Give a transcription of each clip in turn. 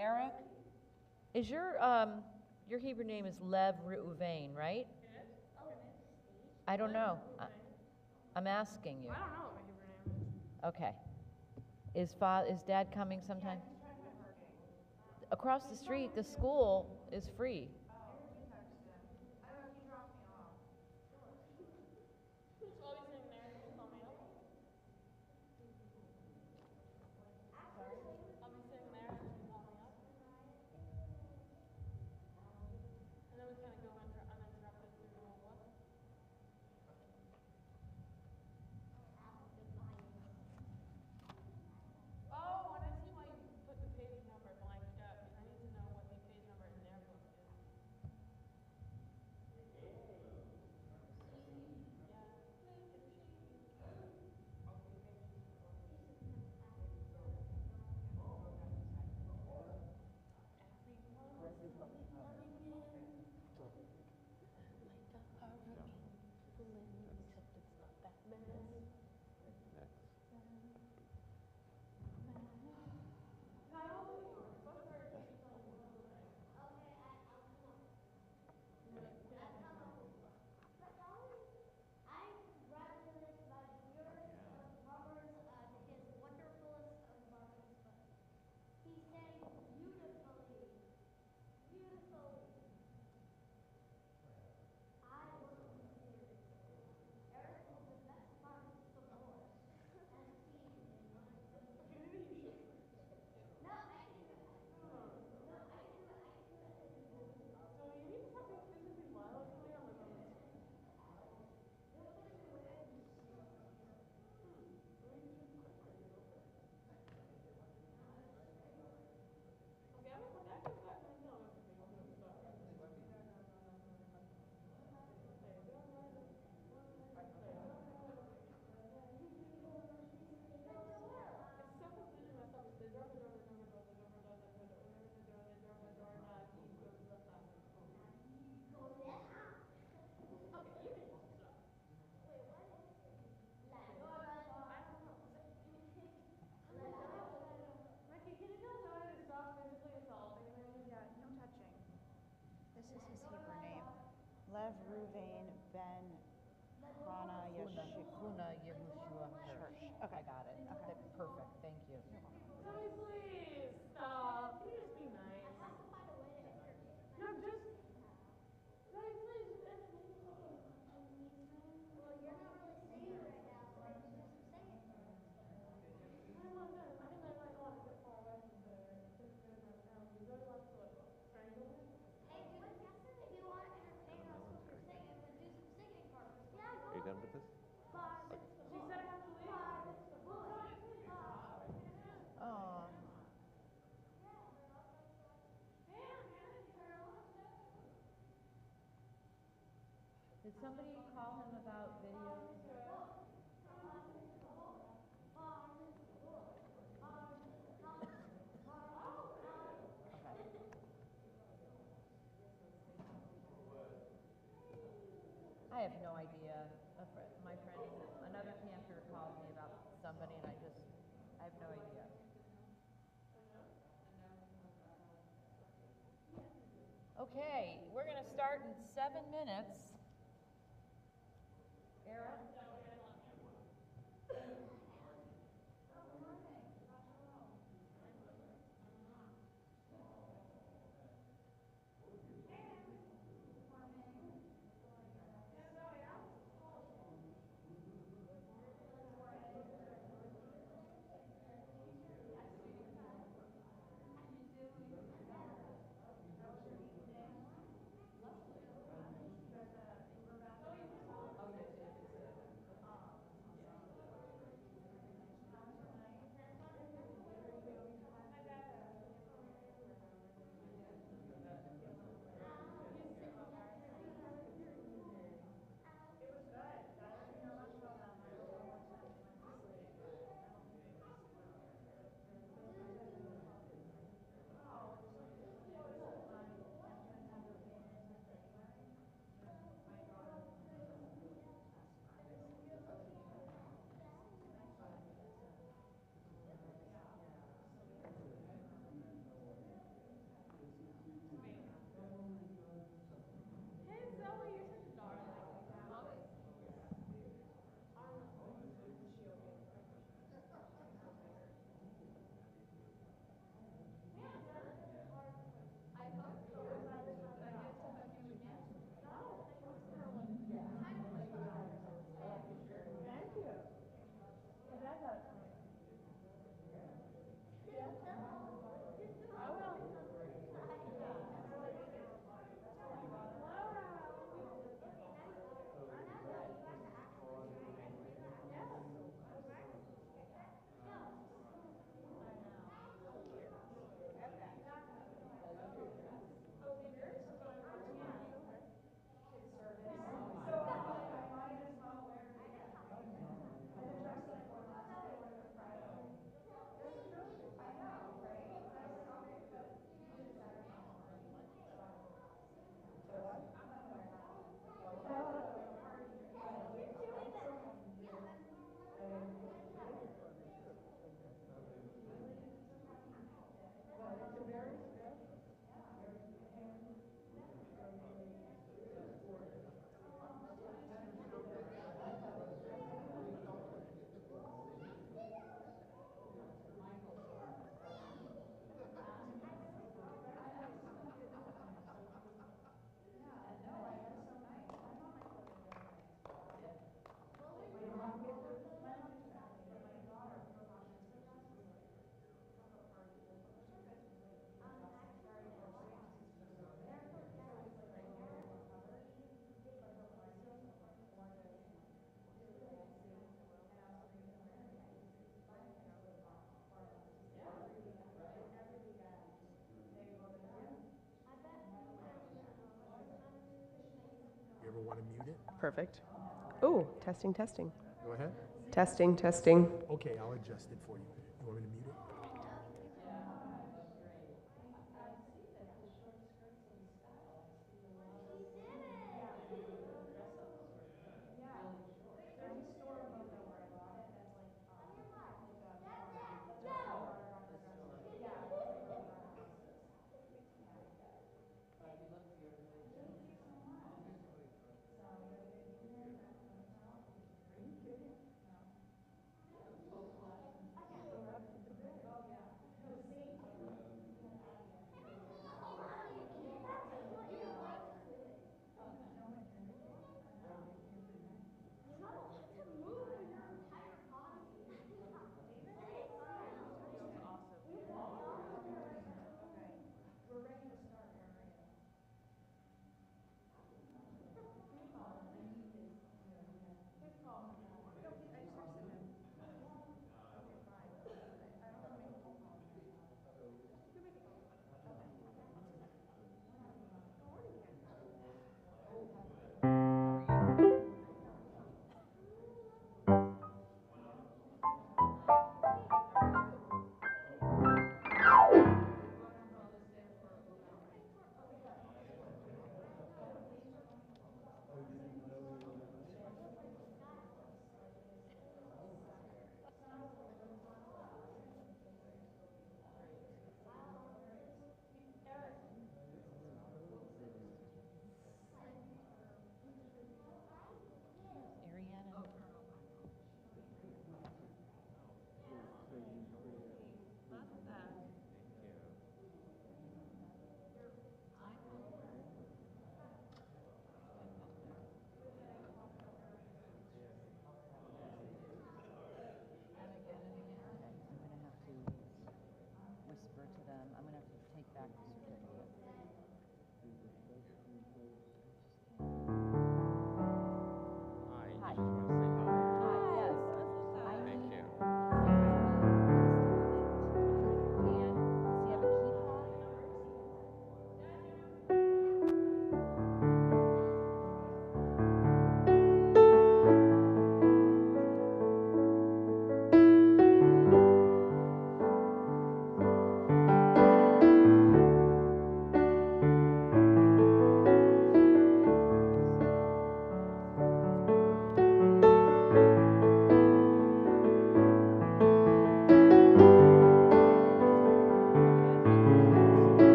Eric, is your Hebrew name is Lev Reuven, right? I don't know. I'm asking you. I don't know what my Hebrew name is. Okay. Is Dad coming sometime? Across the street, the school is free. So I'll be sitting there and you call me up. I'll be sitting there and you call me up. And then we kind of go uninterrupted through the whole book. Oh, and I see why you put the page number blank up, because I need to know what the page number in their book is. This is his Hebrew name. Lev Reuven Ben Chana Chuna Yehoshua Church. Hirsch. Okay. I got it. Okay. That's perfect. Thank you. Zoe, please stop. Can you just be nice? No, just. Zoe, please. Well, you're not really saying it right now, so I can just say it. I'm not done. I think I might want to get far away from there. Zoe wants to like strangle me. Hey, dude, if you want to entertain us with your singing, then do some singing for us. Yeah, go. Are you done with this? She said I have to leave. Oh. Did somebody call him about videos? I have no idea. My friend, another camper called me about somebody and I have no idea. Okay, we're going to start in 7 minutes. Era? to mute it? Perfect. Oh, testing, testing. Go ahead. Testing, testing. Okay, I'll adjust it for you. You want me to mute it?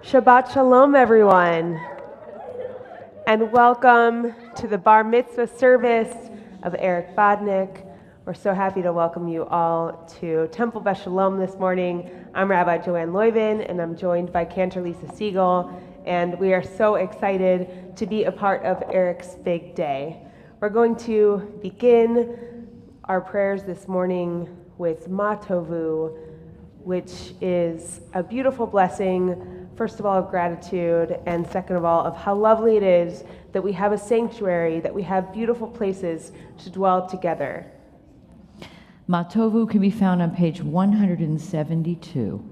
Shabbat Shalom, everyone, and welcome to the Bar Mitzvah service of Eric Bodnick. We're so happy to welcome you all to Temple Beshalom this morning. I'm Rabbi Joanne Loyvin, and I'm joined by Cantor Lisa Siegel, and we are so excited to be a part of Eric's big day. We're going to begin our prayers this morning with Matovu, which is a beautiful blessing, first of all, of gratitude, and second of all, of how lovely it is that we have a sanctuary, that we have beautiful places to dwell together. Matovu can be found on page 172.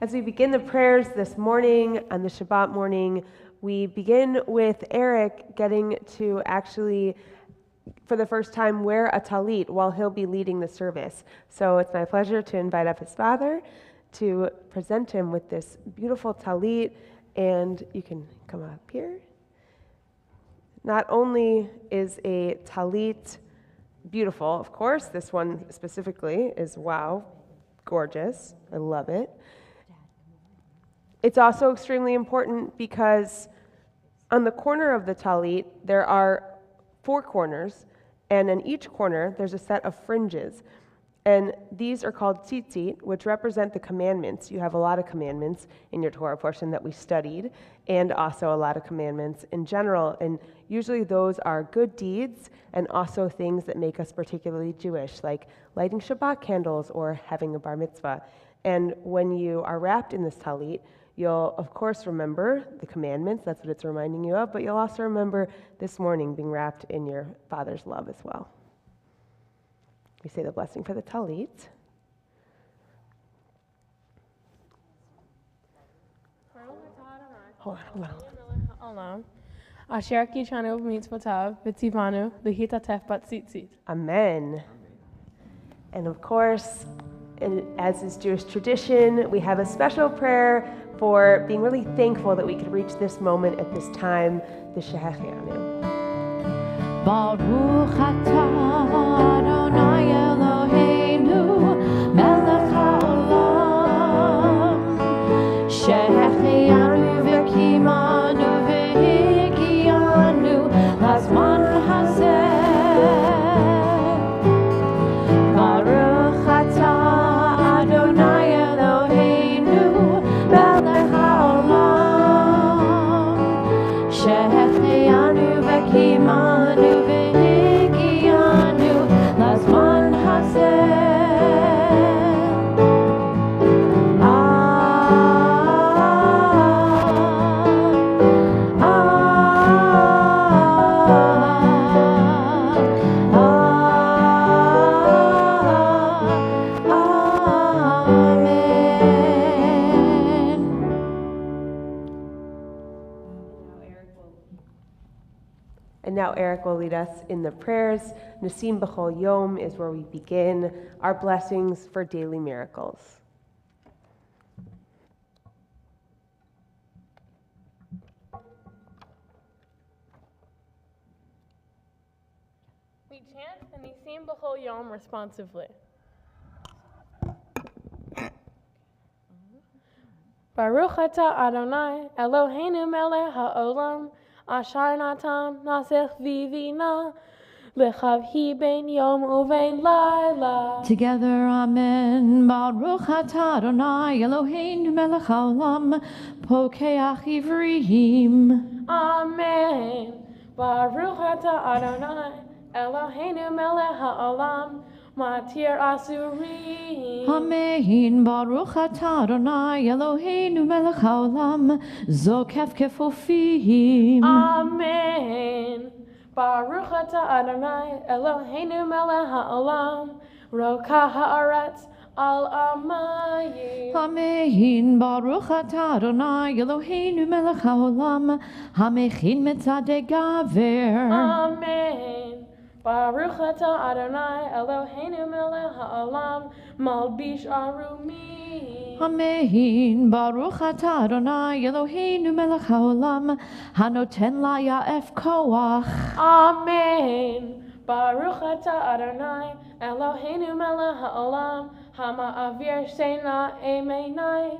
As we begin the prayers this morning, on the Shabbat morning, we begin with Eric getting to actually, for the first time, wear a talit while he'll be leading the service. So it's my pleasure to invite up his father to present him with this beautiful talit, and you can come up here. Not only is a talit beautiful, of course, this one specifically is, wow, gorgeous. I love it. It's also extremely important because on the corner of the talit, there are 4 corners, and in each corner, there's a set of fringes. And these are called tzitzit, which represent the commandments. You have a lot of commandments in your Torah portion that we studied, and also a lot of commandments in general. And usually those are good deeds and also things that make us particularly Jewish, like lighting Shabbat candles or having a bar mitzvah. And when you are wrapped in this talit, you'll, of course, remember the commandments. That's what it's reminding you of. But you'll also remember this morning being wrapped in your Father's love as well. We say the blessing for the talit. Hold on. Asher kichanu mitzvotav v'tzivanu l'hitatef bat tzitzit. Amen. And of course, as is Jewish tradition, we have a special prayer for being really thankful that we could reach this moment at this time, the Hakoanim. Baruch atah Adonai Eloheinu melech haolam shehechianu v'kimanu v'higianu lazman hazeh. Baruch atah Adonai Eloheinu melech haolam shehechianu v'kimanu v'higianu lazman hazeh. And now Eric will lead us in the prayers. Nasim B'chol Yom is where we begin our blessings for daily miracles. We chant the Nisim B'chol Yom responsively. Baruch atah Adonai Eloheinu melech haolam asher natan nasech vivina lechavhi ben yom uvein laila. Together, Amen. Baruch atah Adonai Eloheinu melech haolam pokeach ivrim. Amen. Baruch atah Adonai Eloheinu melech haolam matir asurim. Amen. Baruch atah Adonai Eloheinu melech haolam zokef kefofim. Amen. Baruch atah Adonai Eloheinu melech haolam roka haaretz al amayim. Amen. Baruch atah Adonai Eloheinu melech haolam hamechin mitzadei gaver. Amen. Baruch atah Adonai Eloheinu melech haolam malbish arumi. Amen. Baruch atah Adonai Eloheinu melech haolam hanoten la ya'ef koach. Amen. Baruch atah Adonai Eloheinu melech haolam hama'avir sheina emenai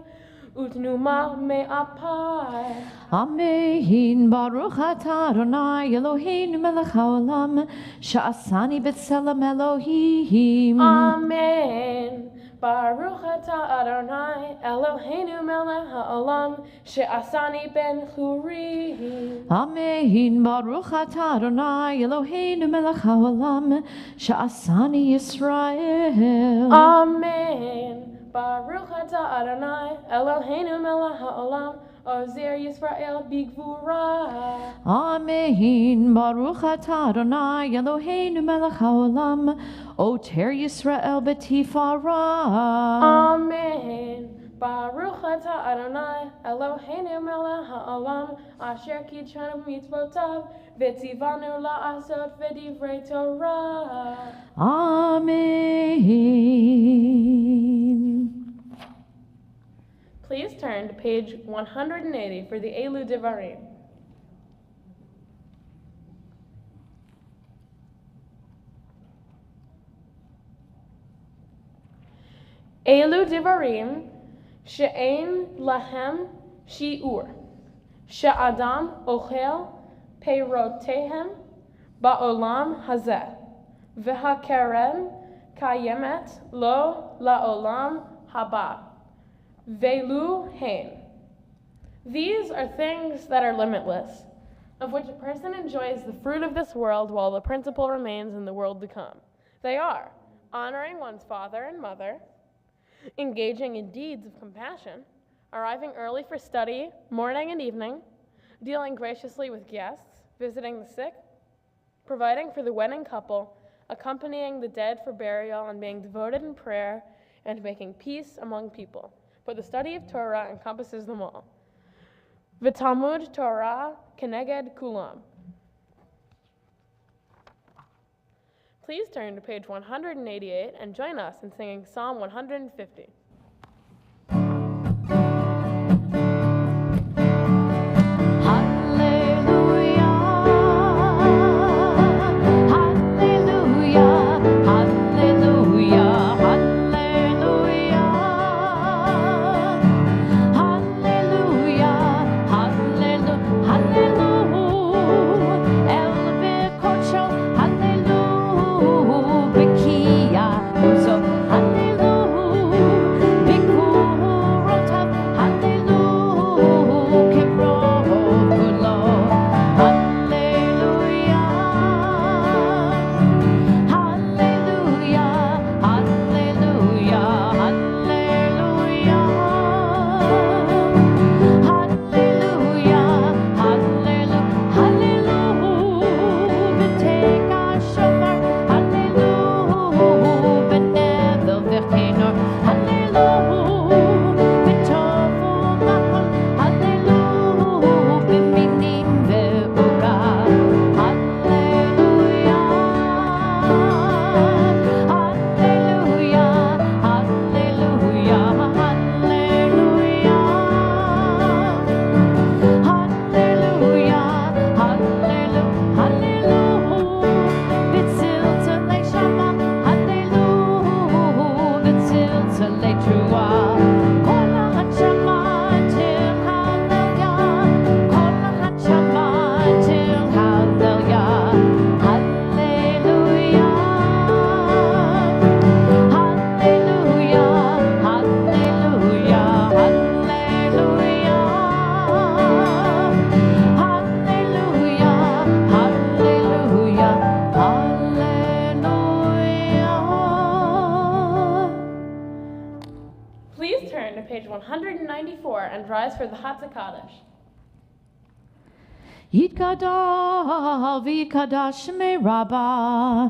utnuma me'apai. Amen. Baruch atah Adonai Eloheinu melech haolam sha'asani b'tselem Elohim. Amen. Baruch atah Adonai Eloheinu melech haolam she'asani ben churi. Amen. Baruch atah Adonai Eloheinu melech haolam sha'asani Yisrael. Amen. Baruch atah Adonai Eloheinu melech haolam Ozer Yisrael bigvura. Amen. Baruch atah Adonai Eloheinu melech haolam oter Yisrael b'tifara. Amen. Baruch atah Adonai Eloheinu melech haolam asher kitchanu mitzvotav v'tzivanu la'asot v'divrei Torah. Amen. Please turn to page 180 for the Elu Devarim. Elu Devarim she'ein lahem shi'ur she'adam ochel peirotehem ba'olam hazeh v'hakerem kayemet lo la'olam haba. Velu Hain. These are things that are limitless, of which a person enjoys the fruit of this world while the principle remains in the world to come. They are honoring one's father and mother, engaging in deeds of compassion, arriving early for study, morning and evening, dealing graciously with guests, visiting the sick, providing for the wedding couple, accompanying the dead for burial and being devoted in prayer, and making peace among people. But the study of Torah encompasses them all. V'talmud Torah keneged kulam. Please turn to page 188 and join us in singing Psalm 150. Hallelujah. page 194 and rise for the Hatzakadosh. יתגדל ויתקדש שמי רבה,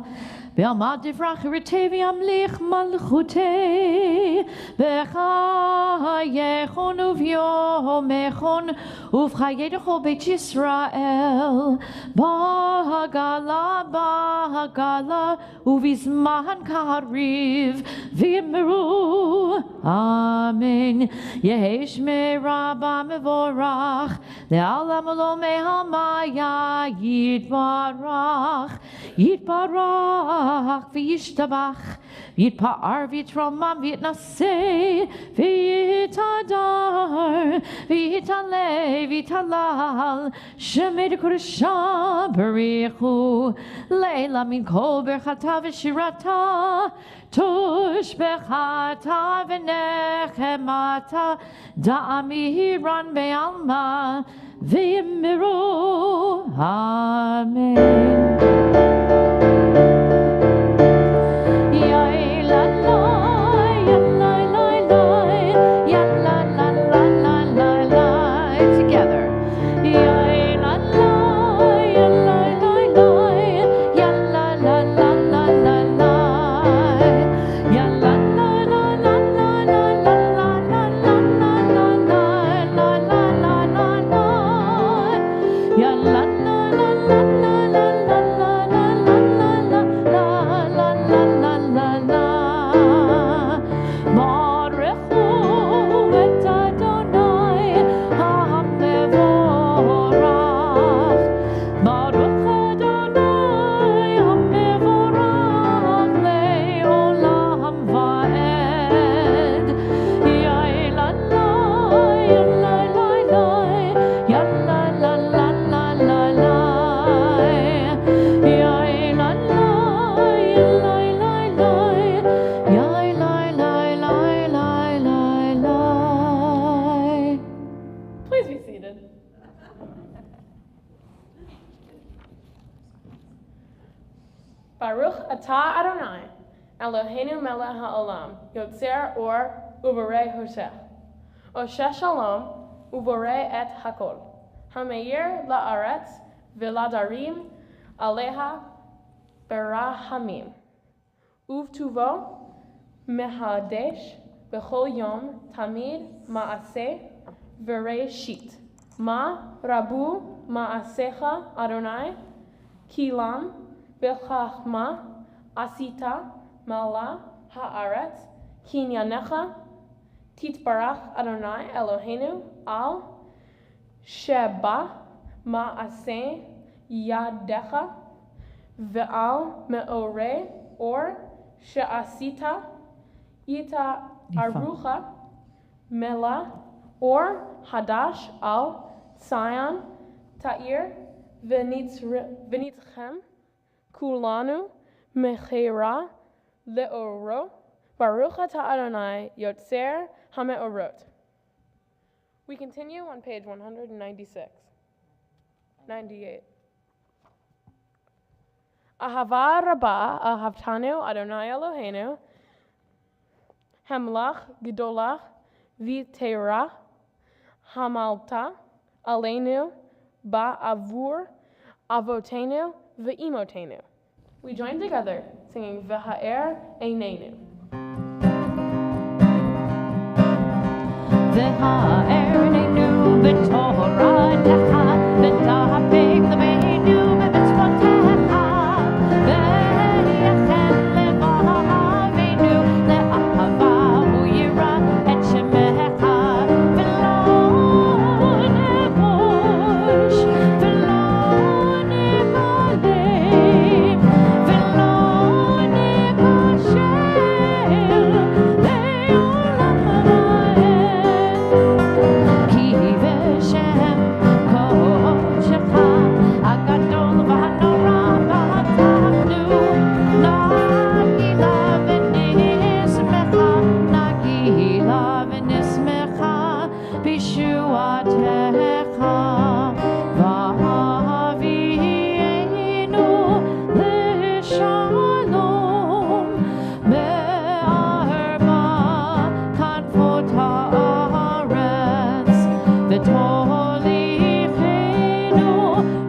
בעלמא דברכי וימליך מלכותי, בחייכון וביומכון ובחיי כל בית ישראל, בעגלה ובזמן קריב, ויאמרו אמן. יהי שמי רבה מבורך, לעולם ולא מהמיה יתברך, יתברך וישתבח, ויתפאר ויתרומם ויתנשא ויתהדר ויתעלה ויתהלל, שמי קדושה בריחו, לילה מן כל ברכתה ושירתה, תושבחתה ונחמתה, דאמירן בעלמא, ויאמרו אמן. Baruch atah Adonai, Eloheinu melech ha'olam, yotzer or uborei hoshech, oseh shalom uborei et hakol, hameir la'aretz v'ladarim aleha berahamim, uvtuvo mehadesh b'chol yom tamid ma'aseh v'reishit, ma rabu ma'asecha Adonai, kilam B'chachma asita mala haaretz kinyanecha titbarach Adonai Eloheinu al sheba ma'aseh yadecha ve'al me'oreh or she'asita ita arucha mela or hadash al Sion ta'ir v'nitzchem Kulanu mechera leoro, Baruch atah Adonai yotzer hameorot. We continue on page 98. Ahava rabba ahavtanu Adonai Eloheinu, hemlach gedolach v'teira hamalta aleinu ba'avur avotenu v'imotenu. We join together singing V'ha'er Einenu. V'ha'er einenu b'toratecha, v'da'apik l'meinu b'mitzvotecha, v'yechem levahavenu le'ahava u'yira et shemecha, v'lo nevosh, v'lo nevaleh, v'lo nekashel le'olam ha'ed. ותוליכנו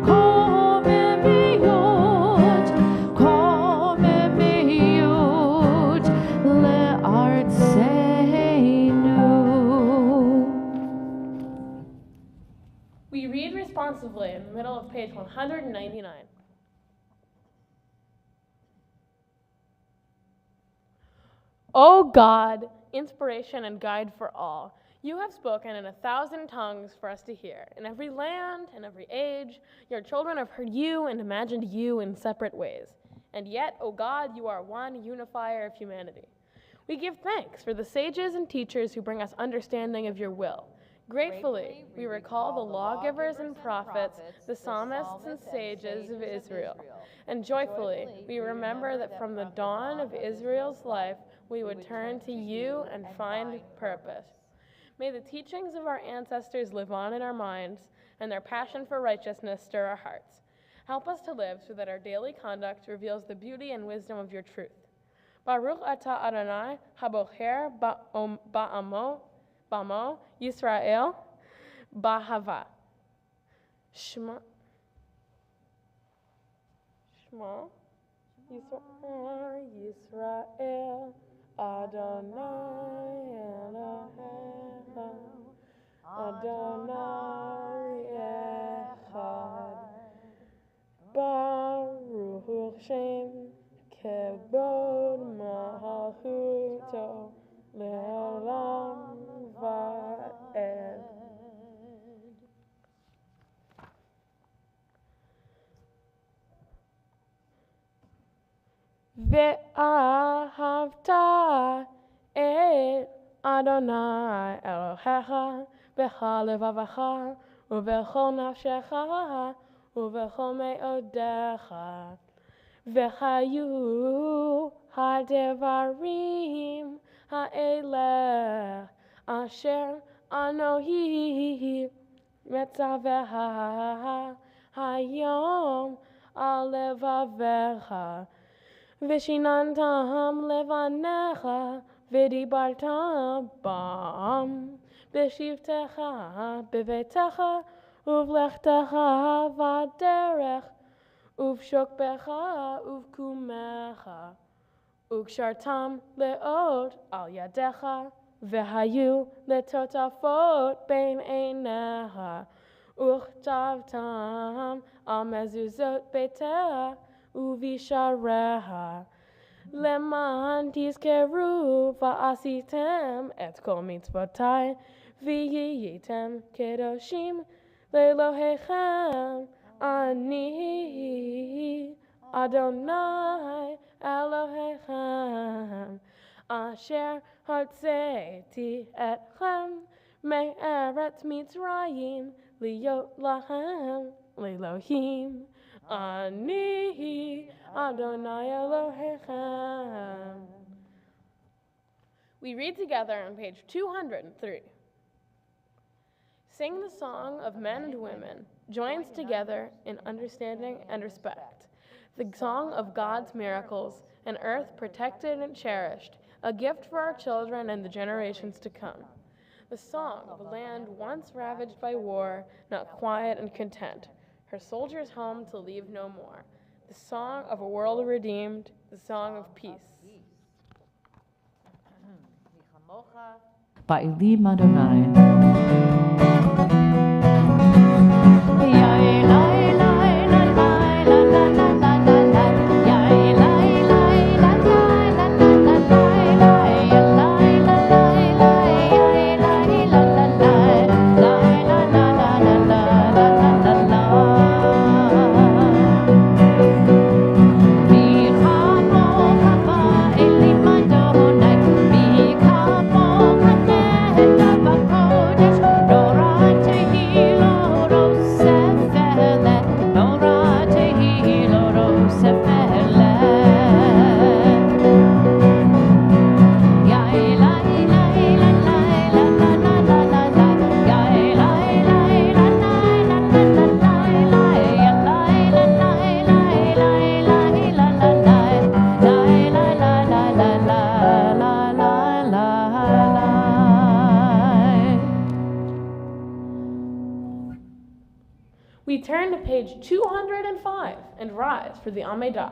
קוממיות לארצנו. We read responsively in the middle of page 199. O God, inspiration and guide for all, you have spoken in 1,000 tongues for us to hear. In every land and every age, your children have heard you and imagined you in separate ways. And yet, O God, you are one unifier of humanity. We give thanks for the sages and teachers who bring us understanding of your will. Gratefully, we recall the lawgivers and prophets, the psalmists and sages of Israel. And joyfully, we remember that from the dawn of Israel's life, we would turn to you and find purpose. May the teachings of our ancestors live on in our minds, and their passion for righteousness stir our hearts. Help us to live so that our daily conduct reveals the beauty and wisdom of your truth. Baruch atah Adonai, habocher ba'amo Yisrael, ba'hava. Shema Yisrael, Adonai Elohecha, Adonai Echad. Baruch Shem Kebod Malchuto Le'olam Va'ed. Ve'ahavta et Adonai Elohecha b'chol levavecha u'b'chol nafshecha u'b'chol me'odecha v'chayu hadevarim ha'elech asher anohi metzaveha hayom al levavecha Vishinantam levanecha vidibartam bam b'shivtecha b'vetecha uvlechtecha vaderech uvshokbecha uvkumecha ukshartam leod al yadecha v'hayu letotafot bein einecha uchtavtam al mezuzot beitecha Uvishareha Leman tizkeru va'asitem et kol mitzvotai v'yiyitem kedoshim le'Elohechem ani Adonai Elohechem asher hartzeti etchem me'eretz Mitzrayim liyot lahem le'Elohim Ani Adonai Elohechem. We read together on page 203. Sing the song of men and women, joins together in understanding and respect. The song of God's miracles, an earth protected and cherished, a gift for our children and the generations to come. The song of a land once ravaged by war, not quiet and content. Her soldiers home to leave no more. The song of a world redeemed, the song of peace. Ba'ilim Adonai. Adonai, We turn to page 205 and rise for the Amidah.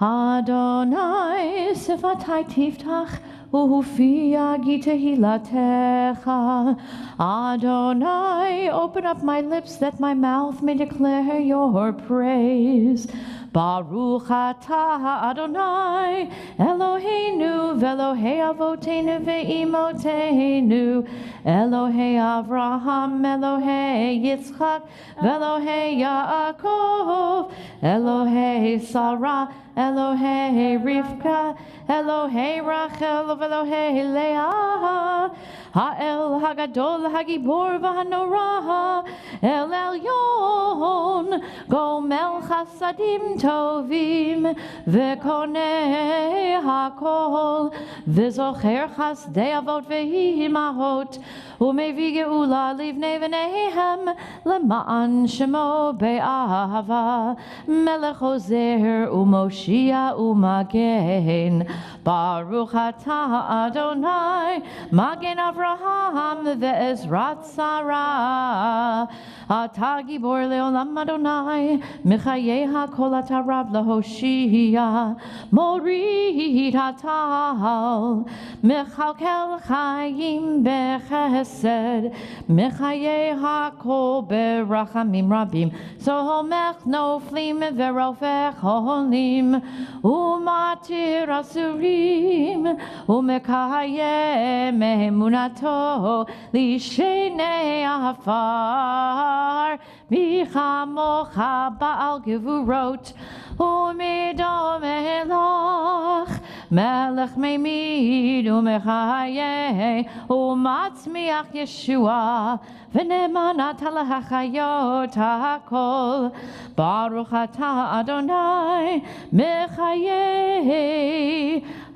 Adonai sifatai tiftach uhufiya gitehilatecha. Adonai, open up my lips that my mouth may declare your praise. Baruch atah Adonai Eloheinu ve'Elohei avoteinu ve'imotenu Elohei Avraham Elohei Yitzchak ve'Elohei Yaakov Elohei Sarah Elohei Rivka Elohei Rachel ve'Elohei Leah Ha'el Hagadol Hagibor v'Hanorah El Elyon Gomel Chasadim Tovim Ve'konei Hakol Ve'zocher Chasdei Avot Ve'imahot Umevi Geula Livnei V'neihem Lema'an Shemo Be'ahava Melech Ozer Umoshia Umagen Baruch Atah Adonai Magen Avraham Ve'ezrat Sarah Atah Gibor Leolam Adonai Michayei HaKol Atah Rab Lahoshia Morid Atal Mechalkel Chayim Bechesed Michayei HaKol Berachamim Rabim Sohomech Noflim Verofech Holim Umatir Asurim Umekayem Emunato Lishenei Afar Michamocha Baal Gevurot Umidom Elach Melech Meimid Umechayeh Umatzmiach Yeshua V'nemanat Halachayot HaKol Baruch Atah Adonai Mechayeh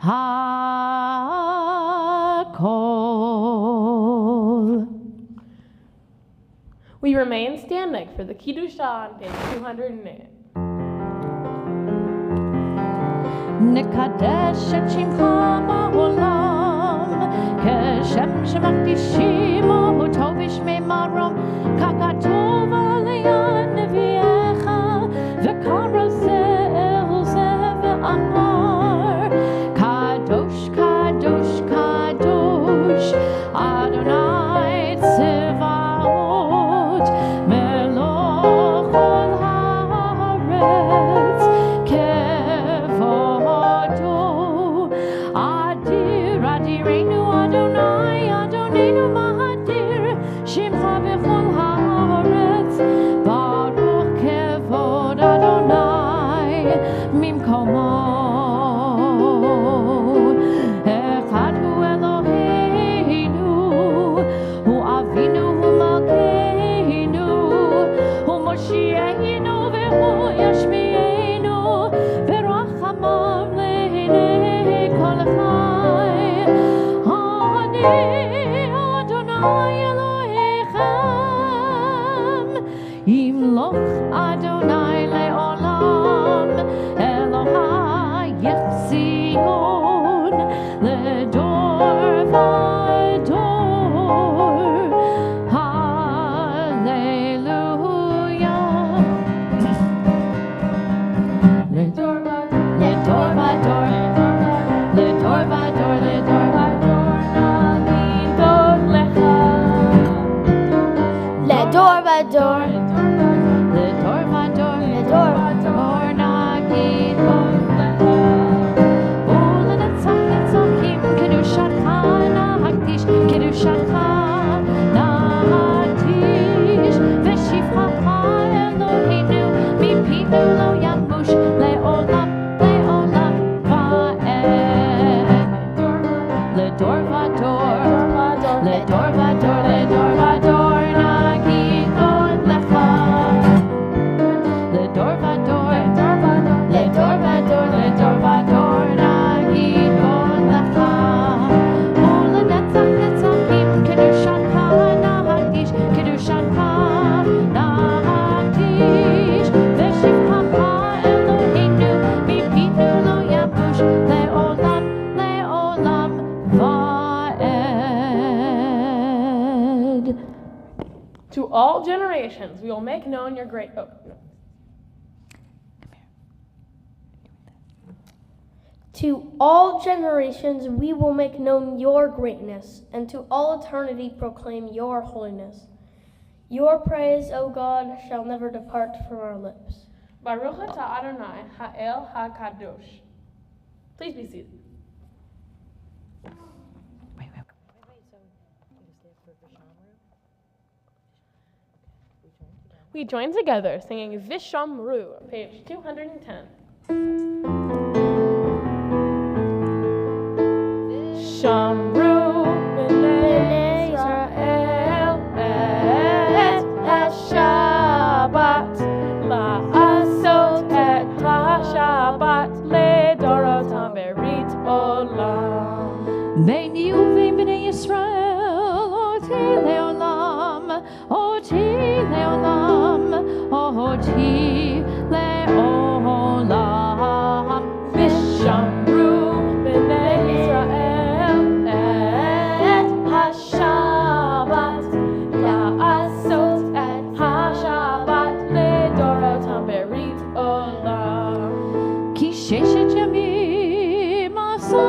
HaKol. We remain standing for the Kiddusha on page 208. נקדש את שמך בעולם, כשם שמקדישים אותו בשמי מרום, ככתוב על יד נביאך, וקרא זה אל זה ואמר, קדוש, קדוש, קדוש, אדוני צבאות, מלוך כל הארץ, Adirenu Adonai, Adonenu Mahadir, Shema To all generations we will make known your great. Oh, no. To all generations we will make known your greatness, and to all eternity proclaim your holiness. Your praise, O God, shall never depart from our lips. Baruch atah Adonai Ha'el HaKadosh. Please be seated. We join together singing Vishamru, page 210. Shamru b'nei Yisrael et ha-Shabbat la'asot et ha-Shabbat ledorotam berit olam. Beini uvein b'nei Yisrael, oti leolam, oti leolam, oti leolam. Vishamru b'nei Yisrael et ha-Shabbat la'asot et ha-Shabbat ledorotam berit olam. Ki sheshet yamim asa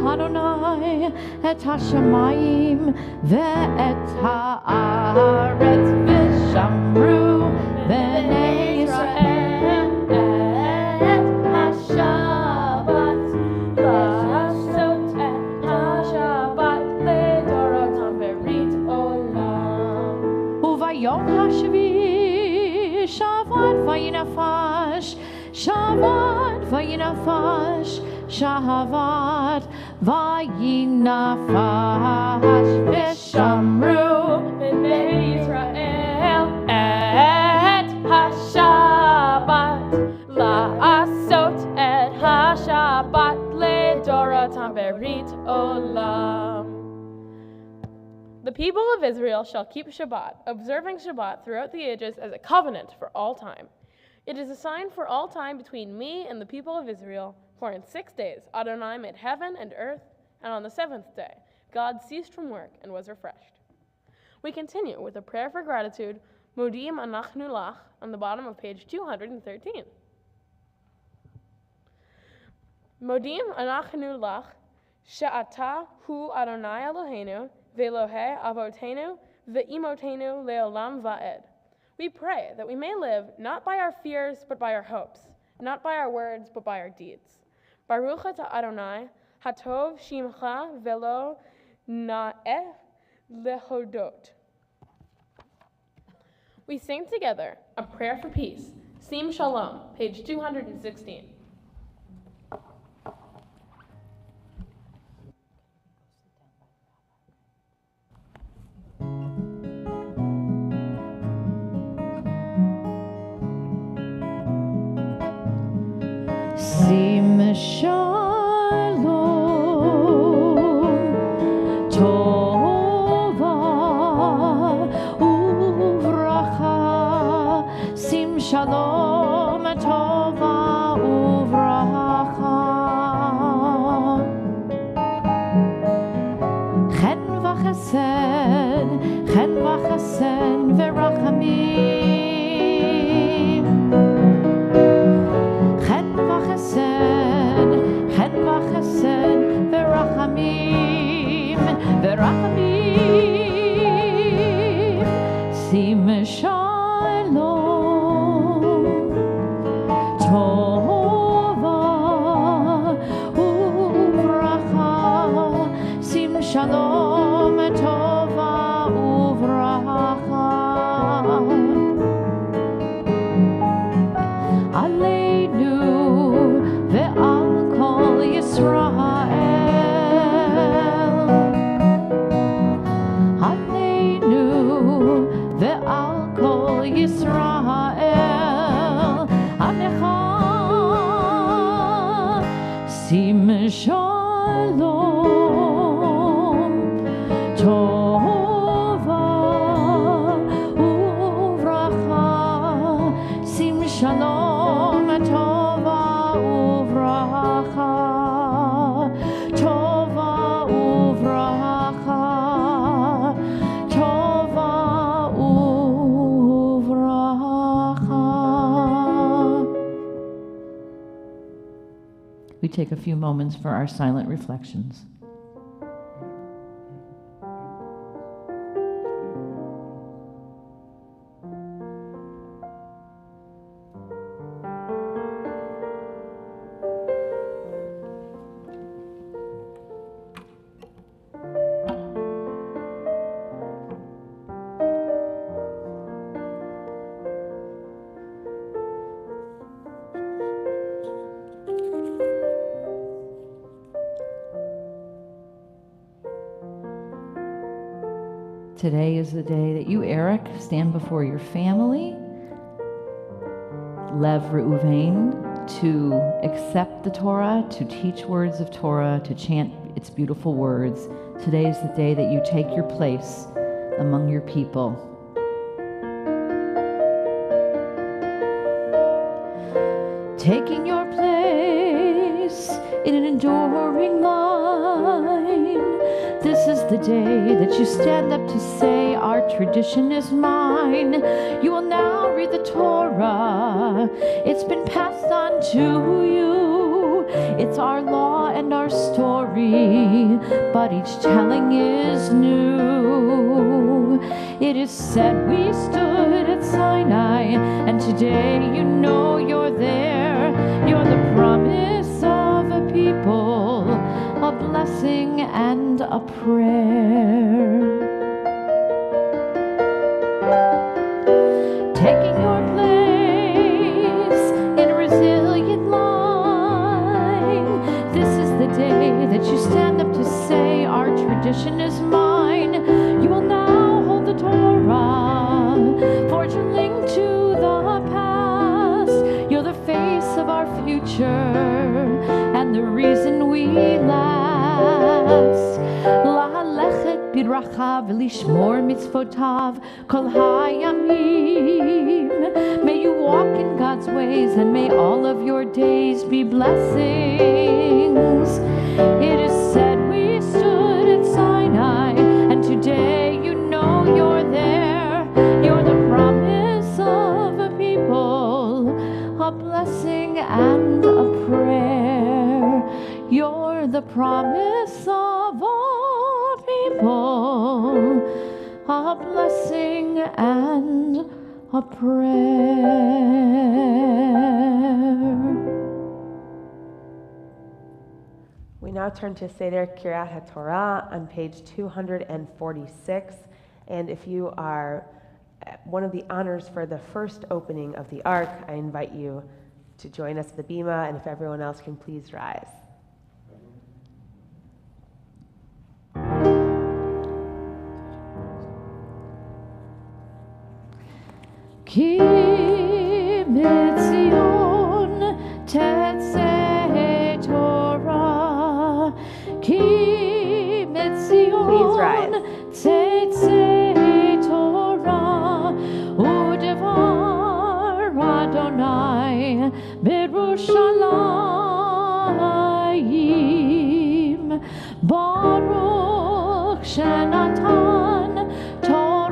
Adonai et hashamayim ve'et haaretz v'shamru b'nei Yisrael et ha-Shabbat la'asot et ha-Shabbat ledorotam berit olam. Uvayom hashvi shavad vayinafash shavad vayinafash shavat vayinafash Vishamru b'nei Yisrael et ha-Shabbat la'asot et ha-Shabbat ledorotam berit olam. The people of Israel shall keep Shabbat, observing Shabbat throughout the ages as a covenant for all time. It is a sign for all time between me and the people of Israel, for in 6 days Adonai made heaven and earth, and on the seventh day God ceased from work and was refreshed. We continue with a prayer for gratitude, Modim Anachnu Lach, on the bottom of page 213. Modim Anachnu Lach, She'ata hu Adonai Eloheinu, Ve'Elohei Avotenu, Ve'imotenu le'olam va'ed. We pray that we may live not by our fears but by our hopes, not by our words but by our deeds. Baruch atah Adonai, hatov shimcha velo na'eh lehodot. We sing together a prayer for peace, Sim Shalom, page 216. Sim shalom tova uvracha. Sim shalom tova uvracha. Chen v'chesed v'rachamim. Chen v'chesed v'rachamim, sim shalom tova uvracha. Sim shalom tova uvracha. Aleinu ve'al kol Yisrael. Aleinu ve'al kol Yisrael. Anecha sim shalom tova uvracha. Sim shalom tova uvracha. Tova uvracha. we take a few moments for our silent reflections. Today is the day that you, Eric, stand before your family, Lev Reuven, to accept the Torah, to teach words of Torah, to chant its beautiful words. Today is the day that you take your place among your people. Taking your place in an enduring line. This is the day that you stand up to say, our tradition is mine. You will now read the Torah. It's been passed on to you. It's our law and our story, but each telling is new. It is said we stood at Sinai, and today you know you're there. You're the promise of a people, a blessing and a prayer. Taking your place in a resilient line. This is the day that you stand up to say, our tradition is mine. You will now hold the Torah, forge a link to the past. You're the face of our future and the reason we last. Lahalechet biracha v'lishmor mitzvotav kol hayamim. May you walk in God's ways, and may all of your days be blessings. It is said we stood at Sinai, and today you know you're there. You're the promise of a people, a blessing and a prayer. You're the promise of all people, a blessing and a prayer. We now turn to Seder Kiryat HaTorah on page 246. And if you are one of the honors for the first opening of the Ark, I invite you to join us at the Bima, and if everyone else can please rise. Ki mitzion tetzeh Torah, ki mitzion tetzeh Torah, udevar Adonai b'Yerushalayim, Baruch shenatan Torah.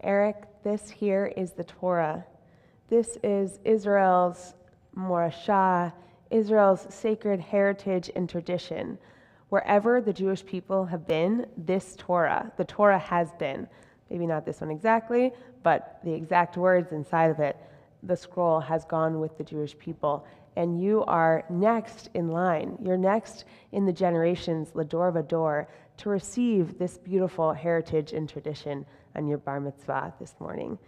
Eric, this here is the Torah. This is Israel's morashah, Israel's sacred heritage and tradition. Wherever the Jewish people have been, this Torah, the Torah has been. Maybe not this one exactly, but the exact words inside of it, the scroll has gone with the Jewish people, and you are next in line. You're next in the generations, Lador Vador, to receive this beautiful heritage and tradition on your bar mitzvah this morning.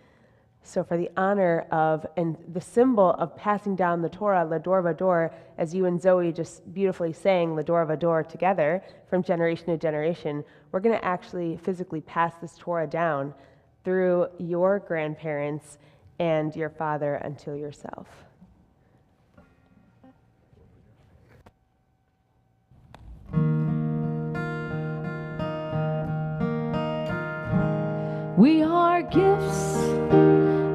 So for the honor of and the symbol of passing down the Torah, Lador Vador, as you and Zoe just beautifully sang Lador Vador together from generation to generation, we're going to actually physically pass this Torah down through your grandparents and your father until yourself. We are gifts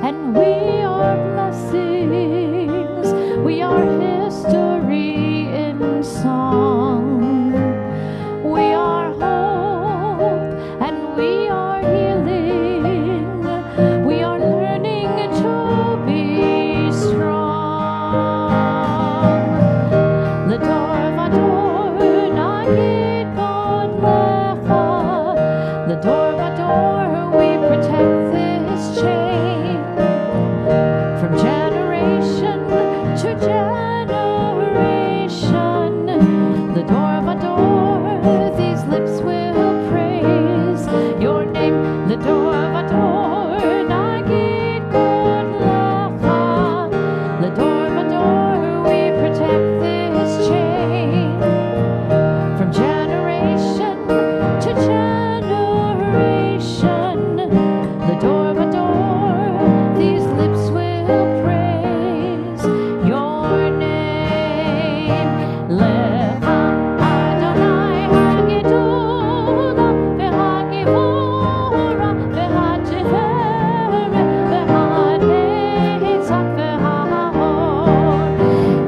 and we are blessings. We are history in song. We are hope and we are healing. We are learning to be strong. The door of our door, Nagid God Lecha. The door of our door, we protect this chain from generation to generation. The door of a door, these lips will praise your name. The door of a door, Nagid God Lecha. The door of a door, we protect this chain from generation to generation. The door of a door, these lips will praise your name. Lecha Adonai Hagedola v'Hagivura v'Hateferet v'Hanetzach v'Hahor.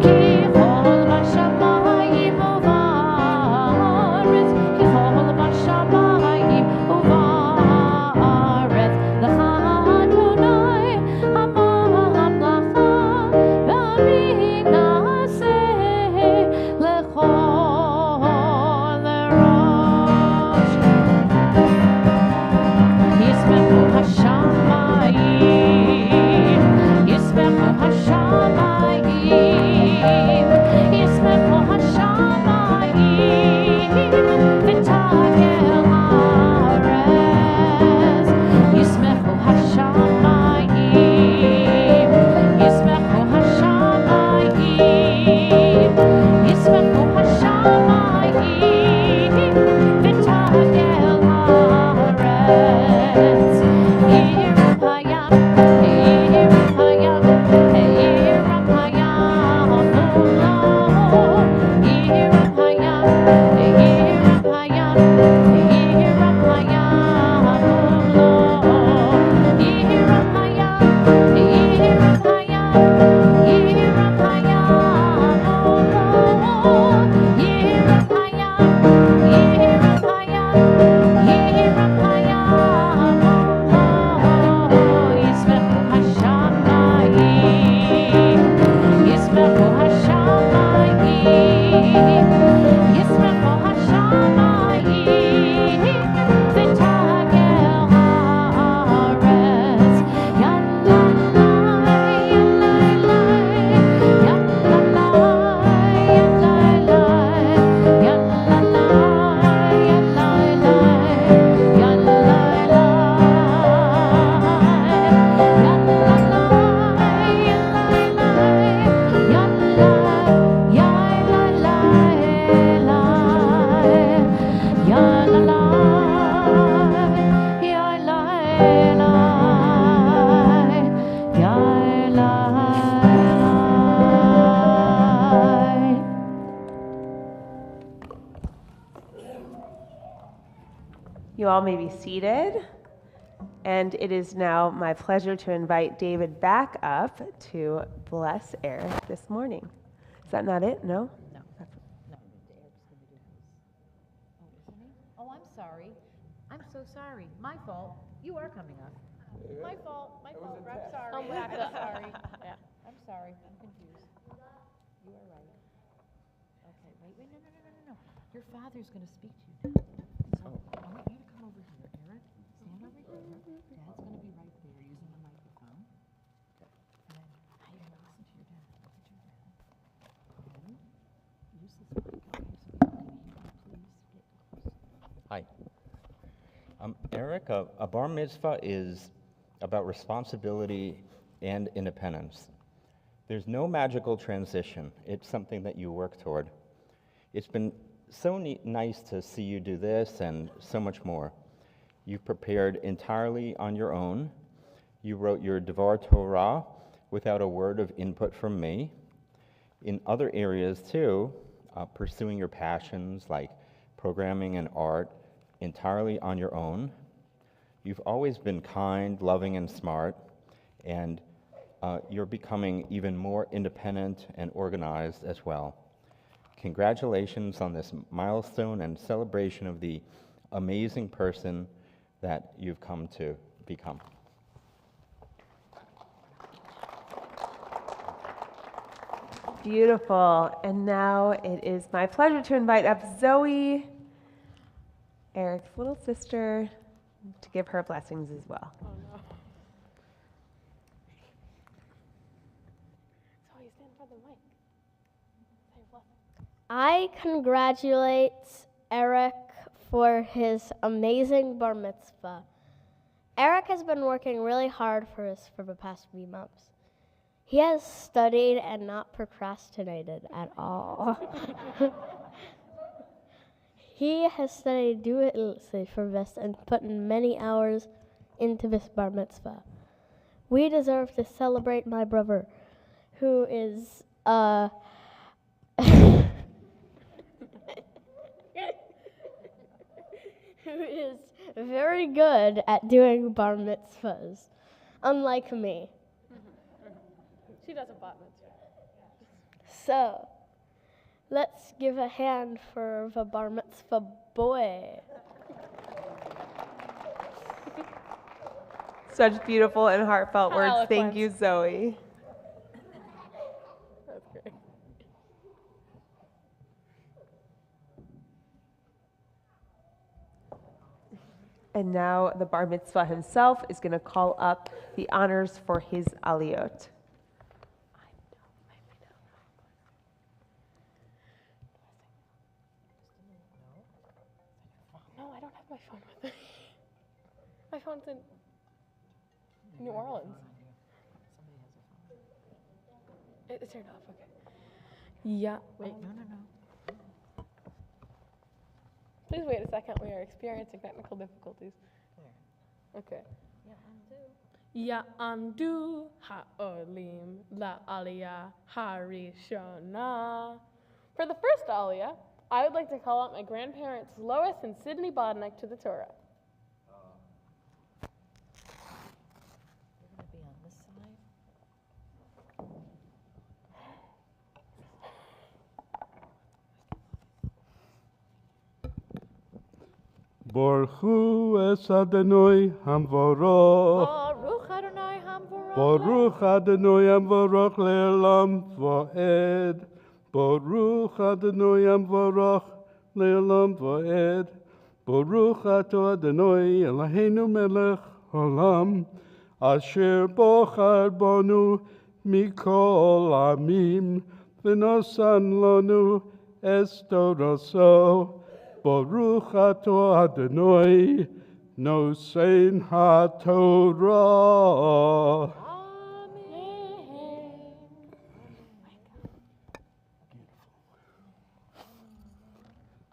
Ki chol b'shamayim u'va'aretz, ki chol b'shamayim u'va'aretz. Lecha Adonai hamamlacha v'amri na'aseh lechol rosh. Yismechu hashamayim, Yismechu hashamayim, Yismechu hashamayim, v'tagel haaretz. Yismechu hashamayim, Yismechu hashamayim, Yismechu hashamayim, v'tagel haaretz. Yiram hayam, yiram hayam, yiram hayam, oh, yiram hayam, yiram hayam, yiram hayam, oh, yiram hayam, yiram hayam, yiram hayam, oh, yiram hayam, yiram hayam, yiram hayam, oh, Yismechu hashamayim, Yismechu hashamayim, Yismechu hashamayim, v'tagel haaretz. Yalalai, yalalai, yalalai, yalalai, yalalai, You all may be seated. And it is now my pleasure to invite David back up to bless Eric this morning. Is that not it? No? No. No, Eric's going to do his. Oh, isn't he? Oh, I'm sorry. I'm so sorry. My fault. You are coming up. My fault. My fault. I'm sorry. I'm sorry. Yeah. I'm sorry. I'm confused. You are right. Okay. Wait. No. Your father's going to speak to you now. So I want you to come over here, Eric. Stand over here. Dad's going to be right there using the microphone. And then Eric, a bar mitzvah is about responsibility and independence. There's no magical transition. It's something that you work toward. It's been so nice to see you do this and so much more. You've prepared entirely on your own. You wrote your Devar Torah without a word of input from me. In other areas too, pursuing your passions like programming and art entirely on your own. You've always been kind, loving, and smart, and you're becoming even more independent and organized as well. Congratulations on this milestone and celebration of the amazing person that you've come to become. Beautiful. And now it is my pleasure to invite up Zoe, Eric's little sister, to give her blessings as well. Oh no. Zoe, stand for the mic. Say your blessing. I congratulate Eric for his amazing bar mitzvah. Eric has been working really hard for the past few months. He has studied and not procrastinated at all. He has studied diligently for this and put in many hours into this bar mitzvah. We deserve to celebrate my brother, who is who is very good at doing bar mitzvahs, unlike me. She does a bat mitzvah. So, let's give a hand for the bar mitzvah boy. Such beautiful and heartfelt words. Thank Eloquence. you, Zoe. That's great. And now the bar mitzvah himself is going to call up the honors for his aliyot. No, I don't have my phone with me. My phone's in New Orleans. It's turned off, okay. Yeah. Wait, no. Please wait a second. We are experiencing technical difficulties. Okay. Ya'amdu ha'olim la'aliyah harishona. For the first aliyah, I would like to call out my grandparents Lois and Sydney Bodnick to the Torah. You're going to be on this side. Baruch es Adonai Hamvarach. Baruch Adonai Hamvarach. Baruch Adonai Hamvarach le'olam va'ed. Baruch Adonai Hamvarach le'olam va'ed. Baruch ato Adonai Eloheinu melech haolam. Asher bochar banu mikol amim. V'nosan lanu es toraso. Baruch ato Adonai, nosein haTorah.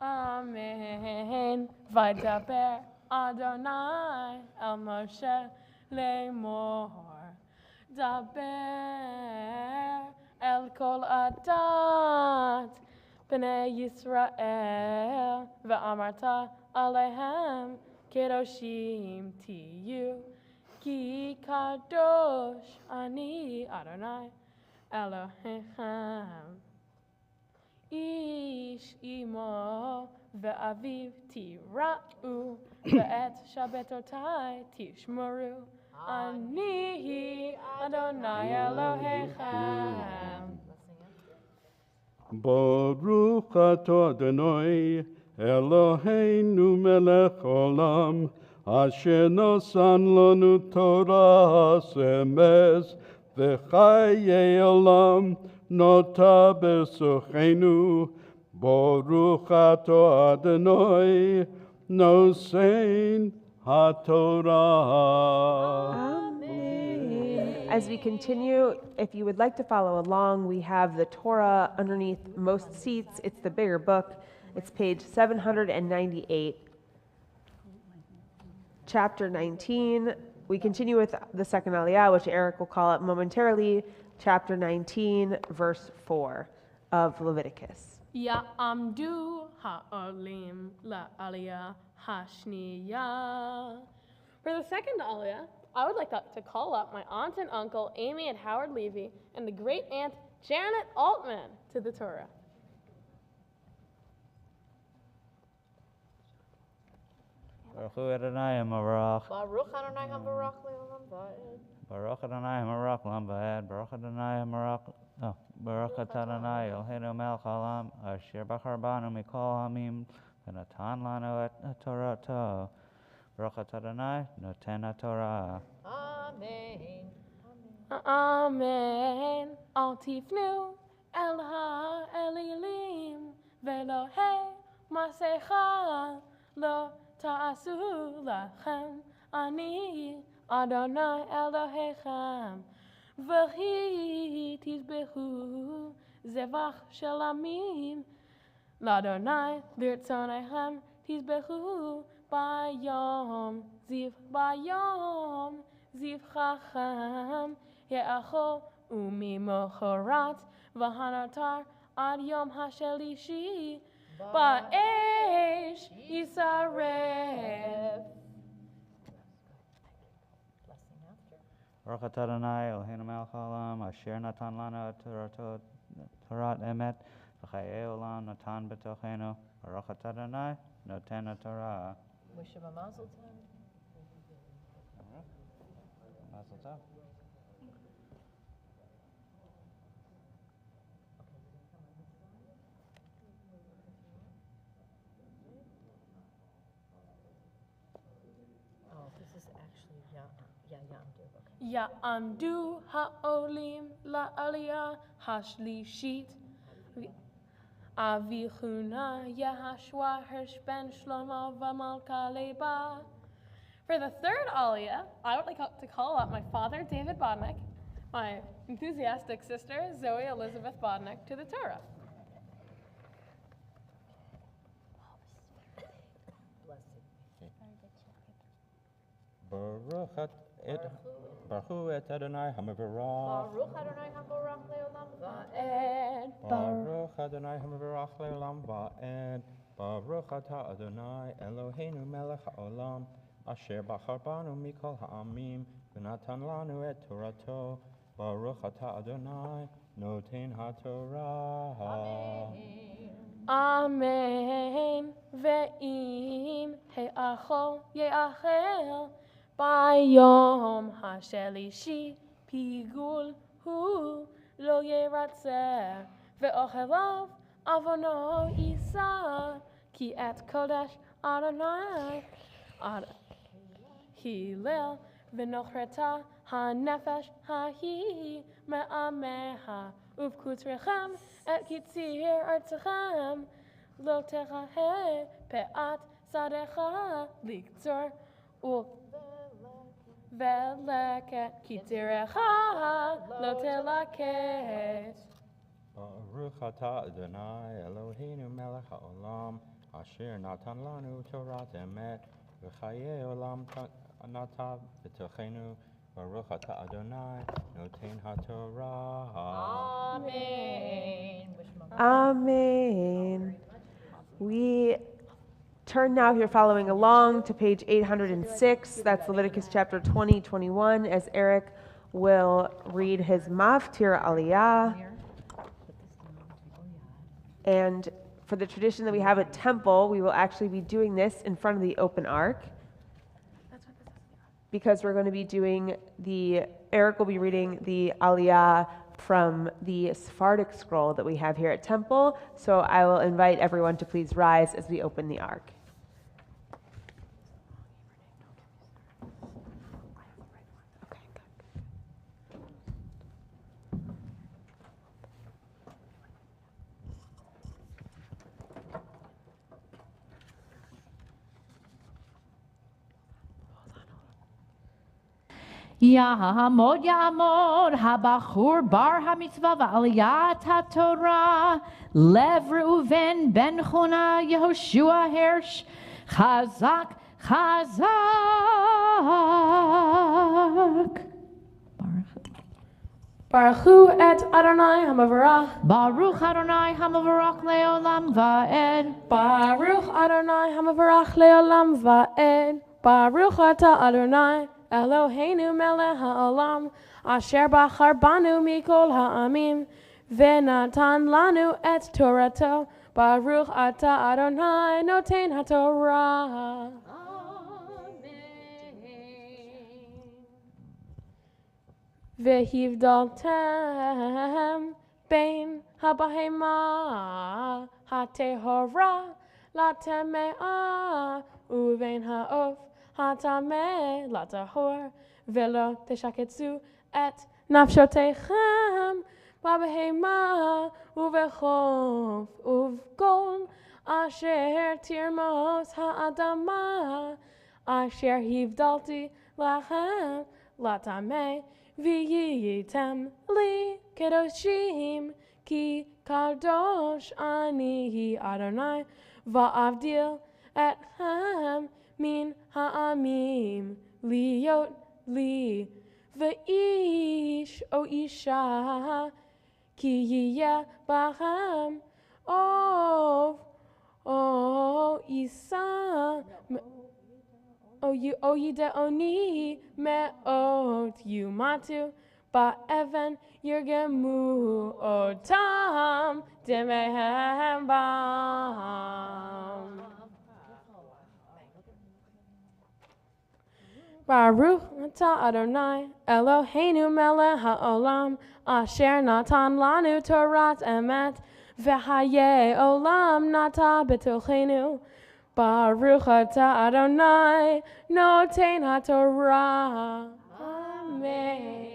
Amen. Vaydaber Adonai el Moshe lemor. Daber el kol adat. B'nai Yisrael, ve'amarta alehem, kedoshim tiyu, ki kadosh ani Adonai Elohechem. Ish imo ve'aviv tira'u, ve'et shabbatotai tishmoru, ani Adonai Elohechem. Baruch ato Adonai, Eloheinu melech olam, asher nosan lanu Torah emes, v'chaye olam nota besochenu. Baruch ato Adonai, nosein HaTorah. Amen. As we continue, if you would like to follow along, we have the Torah underneath most seats. It's the bigger book. It's page 798, chapter 19. We continue with the second Aliyah, which Eric will call up momentarily, chapter 19, verse 4 of Leviticus. Ya'amdu ha'olim la'aliyah hashniya. For the second Aliyah, I would like to call up my aunt and uncle, Amy and Howard Levy, and the great aunt, Janet Altman, to the Torah. Baruch Hu Adonai HaMarach. Baruch Adonai HaMarach Le'olam Va'ed. Baruch Adonai HaMarach Lam Va'ed. Baruch Adonai HaMarach. Baruch Adonai Eloheinu Melech Haolam. Asher Bachar Banu Mikol Hamim. V'natan Lanu et Torato. Baruch Adonai Noten HaTorah. Amen. Amen. Al tifnu el ha'elilim ve'lohei masecha lo ta'asu lachem ani Adonai Elohechem v'hi tizbehu zevach shel amim l'Adonai l'rtzonechem tizbehu bayom ziv chachem ye'achol umimochorat v'hanatar ad yom hashelishi ba'esh yisaref. Baruch Atah Adonai Eloheinu Melech Haolam. Asher Natan Lanu et Torat Emet. V'chayei Olam Natan B'tochenu. Baruch Atah Adonai Noten HaTorah. Wish him a mazel tov. Mazel tov. Oh, this is actually Ya'amdu. Okay. Ya'amdu ha'olim la'aliyah hashlishit. Avichuna Yahashua Hirsch Ben Shlomo V'malka Leba. For the third Aliyah, I would like to call up my father, David Bodnick, my enthusiastic sister, Zoe Elizabeth Bodnick, to the Torah. Bless you. Baruch et Adonai HaMavarach. Baruch Adonai HaMarach Le'olam Va'ed. Baruch Adonai HaMavarach Le'olam Va'ed. Baruch Atah Adonai Eloheinu Melech HaOlam. Asher Bachar Banu Mikol Ha'amim. V'natan Lanu et Torato. Baruch Atah Adonai Noten HaTorah. Amen. Ve'im he'achol ye'achel bayom hashelishi pigul hu lo yeratzeh ve'ochelav avono isa ki et kodesh Adonai Hillel v'nochreta hanefesh hahi me'ameha uvkutrechem et kitzir artechem lo techahe pe'at sadecha liktzor veleket kitzirecha lo telaket. Baruch Atah Adonai Eloheinu Melech HaOlam. Asher Natan Lanu Torat Emet. V'chayei Olam Natav B'tochenu. Baruch Atah Adonai Noten HaTorah. Amen. Wish him a Amen. We turn now, if you're following along, to page 806. That's Leviticus chapter 20, 21, as Eric will read his Maftir Aliyah. And for the tradition that we have at Temple, we will actually be doing this in front of the open ark, because we're going to be doing Eric will be reading the Aliyah from the Sephardic scroll that we have here at Temple. So I will invite everyone to please rise as we open the ark. Ya'amod habachur bar hamitzvah v'aliyat haTorah lev Reuven ben Chuna Yehoshua Hersh chazak chazak. Baruch Hu et Adonai Hamavarach. Baruch Adonai Hamavarach leolam va'ed. Baruch Adonai Hamavarach leolam va'ed. Baruch ata Adonai Eloheinu melech ha'olam asher bachar banu mikol ha'amim v'natan lanu et Torato. Baruch ata Adonai noten haTorah. V'hivdaltem bein habahema hatehora latemea uvein ha'of hatame latahor velo teshaketsu et nafshotechem babahema uvechof uvgol asher tirmos ha'adama asher hivdalti lachem latame v'yitem li kedoshim ki kadosh ani Adonai va'avdil etchem min ha'amim liot li v'ish o isha ki yiyeh bachem ov o isa o yideoni me'ot yumatu ba'even yirgemu otam demehem bam. Baruch atah Adonai Eloheinu melech ha'olam asher natan lanu Torat emet v'hayei olam nata b'tochenu. Baruch atah Adonai noten haTorah. Amen.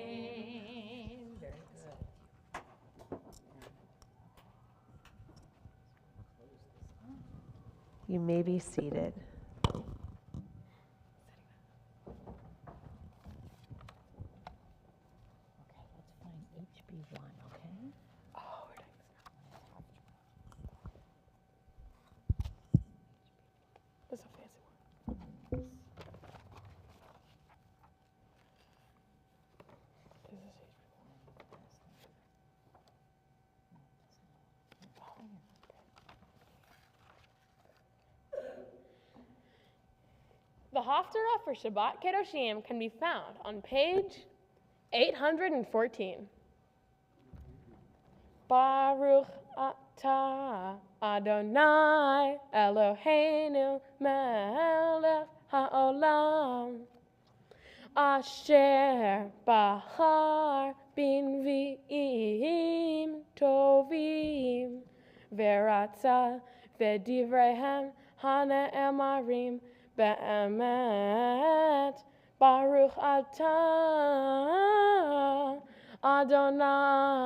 You may be seated. The Haftarah for Shabbat Kedoshim can be found on page 814. Baruch atah Adonai Eloheinu melech ha'olam asher bachar binvi'im tovim veratza v'divreihem hane'emarim be'emet. Baruch atah Adonai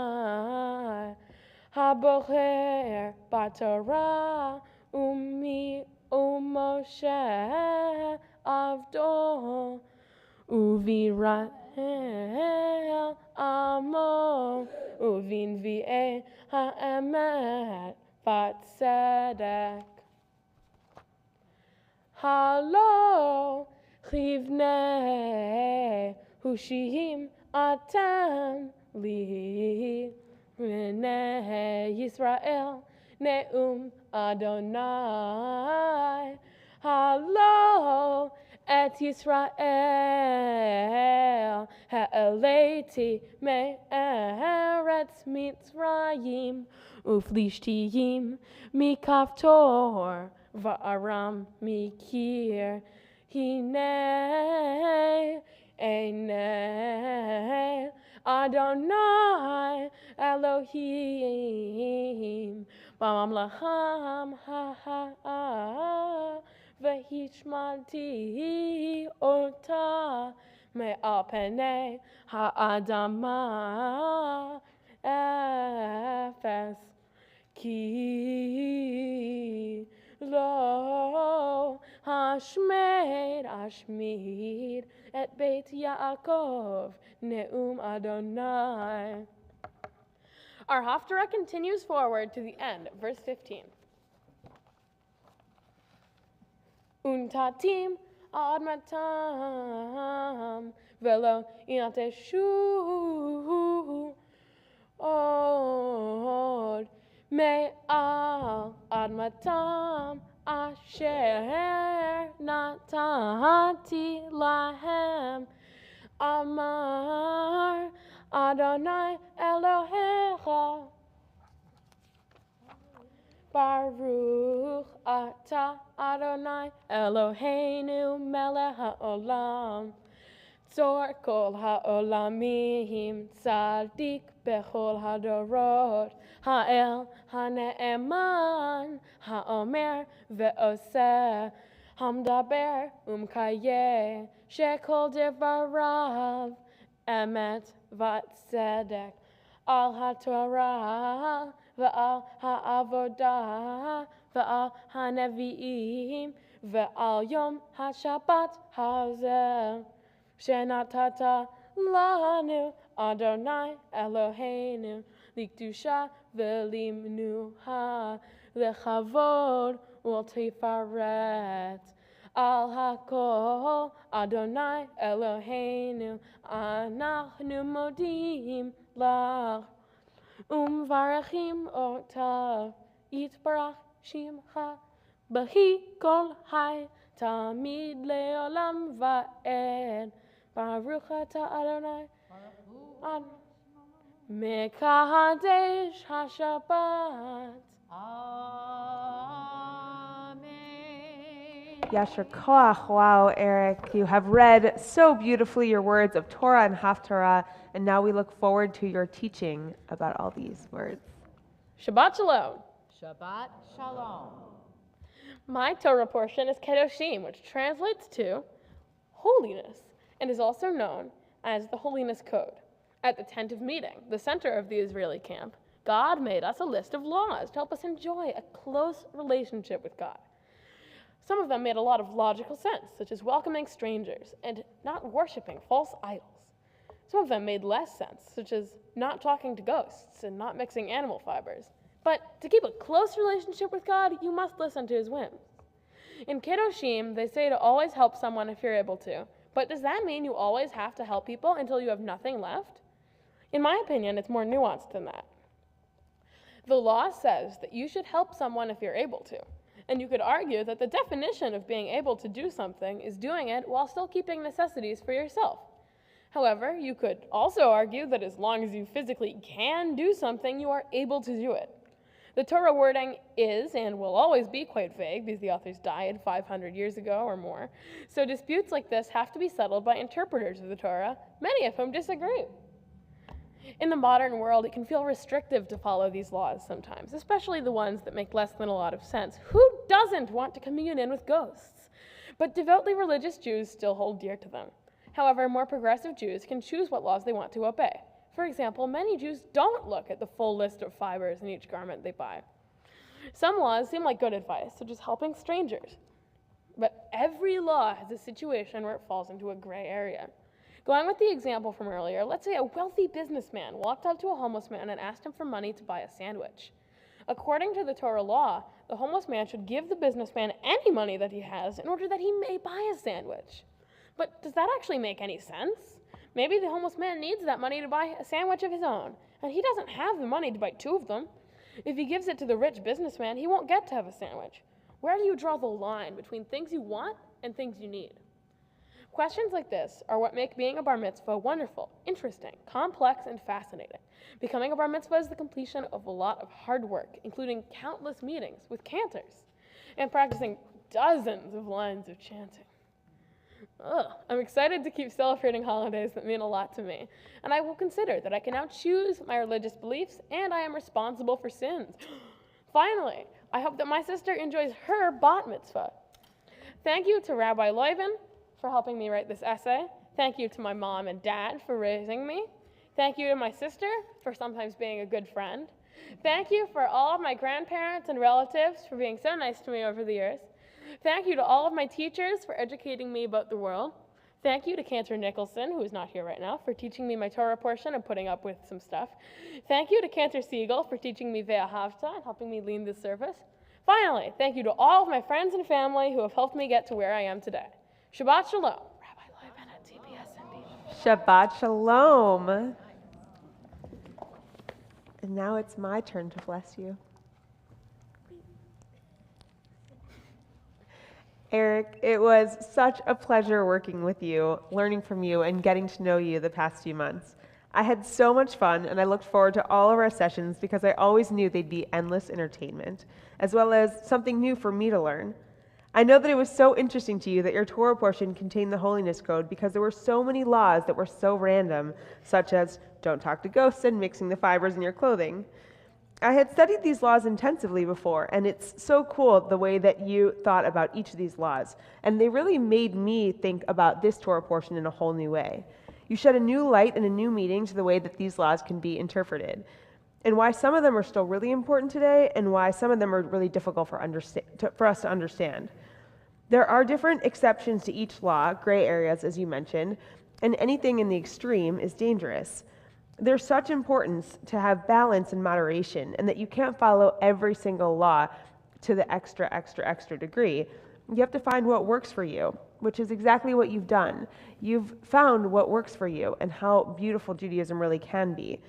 habocher b'Torah u'Moshe avdo u'virahel amo u'vinvi'eh ha'emet v'tzedek. Halo chivnei hushim atem li v'nei Yisrael ne'um Adonai. Halo et Yisrael ha'eleti me'eretz Mitzrayim uflishtiyim mikaftor va'aram mikir hinei einei Adonai Elohim b'mamlacham ha v'hishmalti ota me'al penei ha'adama efes ki lo Hashmed, Ashmid, et Beit Yaakov, Neum Adonai. Our Haftarah continues forward to the end, verse 15. Untatim ad matam, velo inateshu od, me'al ad matam, asher natati lahem, amar Adonai Elohecha, Baruch Ata Adonai Eloheinu melech haolam, tzor kol haolamim, tzadik bechol hadorot, ha'el ha'ne'eman, ha'omer ve'oseh, hamdaber umkayeh, shekol devarav, emet v'tzedek, al haTorah, v'al ha'avodah, v'al ha'nevi'im, v'al yom ha'shabbat hazeh, shenatata lanu Adonai Eloheinu, likdusha v'limnuha, lechavod u'ltifaret, al hakol Adonai Eloheinu, anachnu modim lach, umvarachim otav, yitbarach shimcha, b'hi kol hai, tamid le'olam va'ed, baruch ata Adonai, mekadesh hashabbat. Yasher koach. Wow, Eric, you have read so beautifully your words of Torah and Haftarah, and now we look forward to your teaching about all these words. Shabbat Shalom. Shabbat Shalom. My Torah portion is Kedoshim, which translates to holiness, and is also known as the Holiness Code. At the tent of meeting, the center of the Israeli camp, God made us a list of laws to help us enjoy a close relationship with God. Some of them made a lot of logical sense, such as welcoming strangers and not worshiping false idols. Some of them made less sense, such as not talking to ghosts and not mixing animal fibers. But to keep a close relationship with God, you must listen to his whims. In Kedoshim, they say to always help someone if you're able to, but does that mean you always have to help people until you have nothing left? In my opinion, it's more nuanced than that. The law says that you should help someone if you're able to, and you could argue that the definition of being able to do something is doing it while still keeping necessities for yourself. However, you could also argue that as long as you physically can do something, you are able to do it. The Torah wording is and will always be quite vague because the authors died 500 years ago or more, so disputes like this have to be settled by interpreters of the Torah, many of whom disagree. In the modern world, it can feel restrictive to follow these laws sometimes, especially the ones that make less than a lot of sense. Who doesn't want to commune in with ghosts? But devoutly religious Jews still hold dear to them. However, more progressive Jews can choose what laws they want to obey. For example, many Jews don't look at the full list of fibers in each garment they buy. Some laws seem like good advice, such as helping strangers. But every law has a situation where it falls into a gray area. Going with the example from earlier, let's say a wealthy businessman walked up to a homeless man and asked him for money to buy a sandwich. According to the Torah law, the homeless man should give the businessman any money that he has in order that he may buy a sandwich. But does that actually make any sense? Maybe the homeless man needs that money to buy a sandwich of his own, and he doesn't have the money to buy 2 of them. If he gives it to the rich businessman, he won't get to have a sandwich. Where do you draw the line between things you want and things you need? Questions like this are what make being a bar mitzvah wonderful, interesting, complex, and fascinating. Becoming a bar mitzvah is the completion of a lot of hard work, including countless meetings with cantors and practicing dozens of lines of chanting. I'm excited to keep celebrating holidays that mean a lot to me, and I will consider that I can now choose my religious beliefs and I am responsible for sins. Finally, I hope that my sister enjoys her bat mitzvah. Thank you to Rabbi Leuven for helping me write this essay. Thank you to my mom and dad for raising me. Thank you to my sister for sometimes being a good friend. Thank you for all of my grandparents and relatives for being so nice to me over the years. Thank you to all of my teachers for educating me about the world. Thank you to Cantor Nicholson, who is not here right now, for teaching me my Torah portion and putting up with some stuff. Thank you to Cantor Siegel for teaching me Ve'ahavta and helping me lead this service. Finally, thank you to all of my friends and family who have helped me get to where I am today. Shabbat Shalom. Rabbi Loy Bennett, TBS and Shabbat Shalom. And now it's my turn to bless you. Eric, it was such a pleasure working with you, learning from you, and getting to know you the past few months. I had so much fun, and I looked forward to all of our sessions because I always knew they'd be endless entertainment, as well as something new for me to learn. I know that it was so interesting to you that your Torah portion contained the Holiness Code because there were so many laws that were so random, such as don't talk to ghosts and mixing the fibers in your clothing. I had studied these laws intensively before, and it's so cool the way that you thought about each of these laws. And they really made me think about this Torah portion in a whole new way. You shed a new light and a new meaning to the way that these laws can be interpreted, and why some of them are still really important today, and why some of them are really difficult for us to understand. There are different exceptions to each law, gray areas as you mentioned, and anything in the extreme is dangerous. There's such importance to have balance and moderation, and that you can't follow every single law to the extra degree. You have to find what works for you, which is exactly what you've done. You've found what works for you and how beautiful Judaism really can be.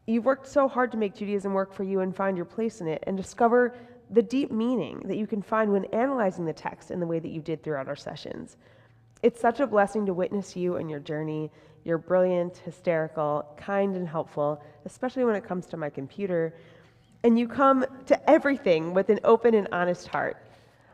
You've worked so hard to make Judaism work for you and find your place in it and discover the deep meaning that you can find when analyzing the text in the way that you did throughout our sessions. It's such a blessing to witness you and your journey. You're brilliant, hysterical, kind, and helpful, especially when it comes to my computer. And you come to everything with an open and honest heart.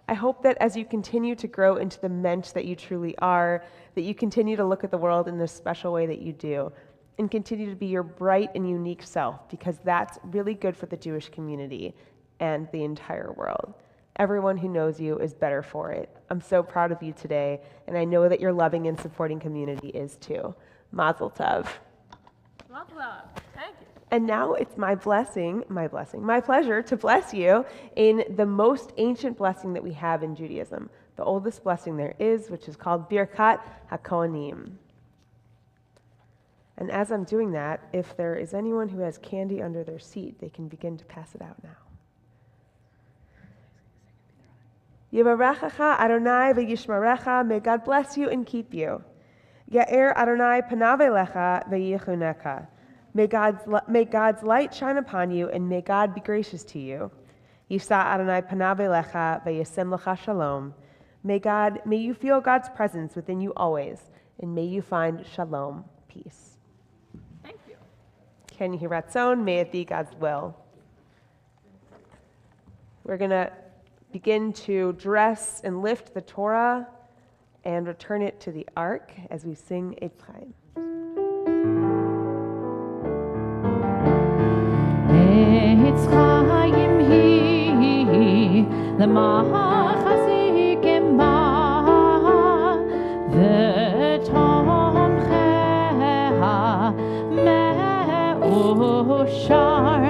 I hope that as you continue to grow into the mensch that you truly are, that you continue to look at the world in this special way that you do, and continue to be your bright and unique self, because that's really good for the Jewish community and the entire world. Everyone who knows you is better for it. I'm so proud of you today, and I know that your loving and supporting community is too. Mazel tov. Mazel tov. Thank you. And now it's my pleasure to bless you in the most ancient blessing that we have in Judaism, the oldest blessing there is, which is called Birkat Hakoanim. And as I'm doing that, if there is anyone who has candy under their seat, they can begin to pass it out now. Yivarechecha Adonai v'yishmarecha, may God bless you and keep you. Ya'er Adonai panav elecha v'yichuneka. May God's light shine upon you, and may God be gracious to you. Yisa Adonai panav elecha v'yasem lecha shalom. May you feel God's presence within you always, and may you find shalom, peace. Thank you. Ken Yehi Ratzon, may it be God's will. We're going to begin to dress and lift the Torah and return it to the ark as we sing Eitz Chaim. Eitz Chaim hi l'machazikim ba v'tomcheha me'ushar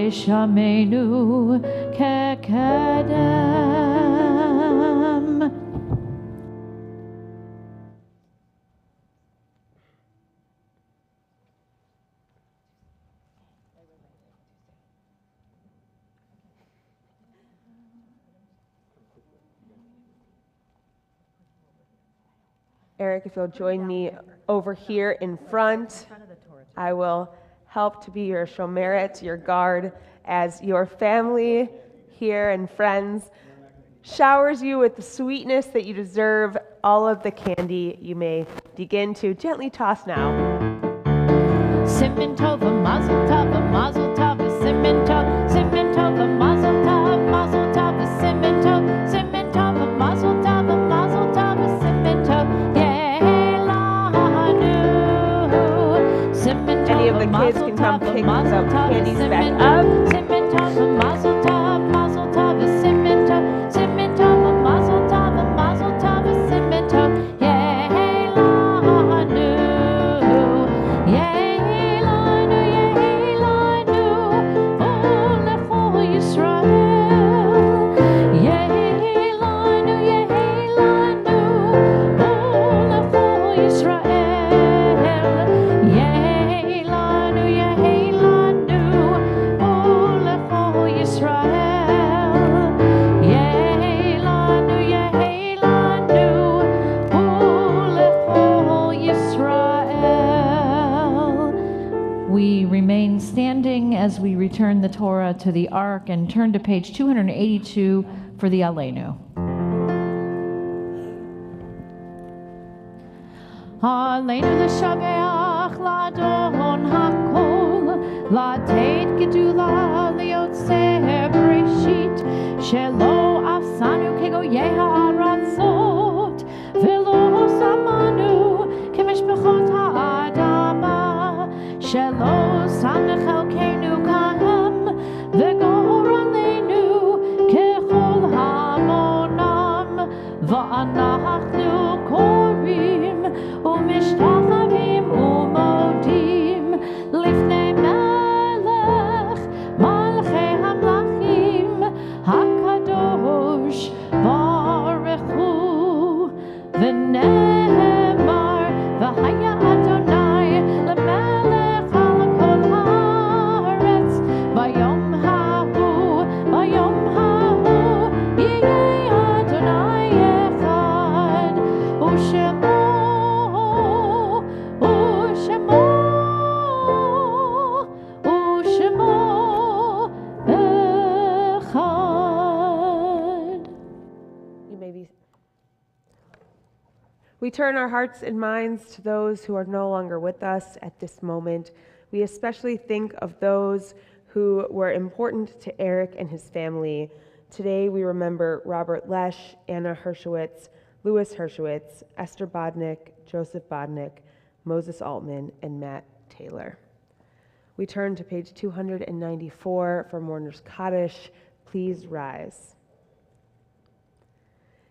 Shamenu kekedem. Eric, if you'll join me over here in front, I will help to be your shomeret, your guard, as your family here and friends showers you with the sweetness that you deserve. All of the candy you may begin to gently toss now. Simin tov, mazel tov, mazel tov, simin tov, mazel tov, simin tov, mazel tov, mazel tov, simin some candies back up. Simmen tov, mazel tov, simmen tov, simmen tov, mazel tov, simmen tov. Yeh lanu, ulecho Yisrael. Yeh lanu, ulecho Yisrael. Yeh lanu, ulecho Yisrael. Yeh lanu, ulecho Yisrael. We remain standing as we return the Torah to the Ark and turn to page 282 for the Aleinu. Aleinu l'shabeach l'adon hakol, l'ateit gedula liotzer bereshit, shelo afsanu kegoyei ha'aratzot, velo samanu kemishpachot ha'adama, shelo samech elkeinu kahem, v'gor aleinu kechol hamonam, va'anachnu korim umishtachavim umodim lifnei melech malchei hamlachim hakadosh baruch hu v'nehemar v'haya Adonai lemelech al kol haaretz bayom hahu yeh Adonai echad u'shemo echad. You may be. We turn our hearts and minds to those who are no longer with us at this moment. We especially think of those who were important to Eric and his family. Today we remember Robert Lesh, Anna Hershowitz, Louis Hershowitz, Esther Bodnick, Joseph Bodnick, Moses Altman, and Matt Taylor. We turn to page 294 for Mourner's Kaddish. Please rise.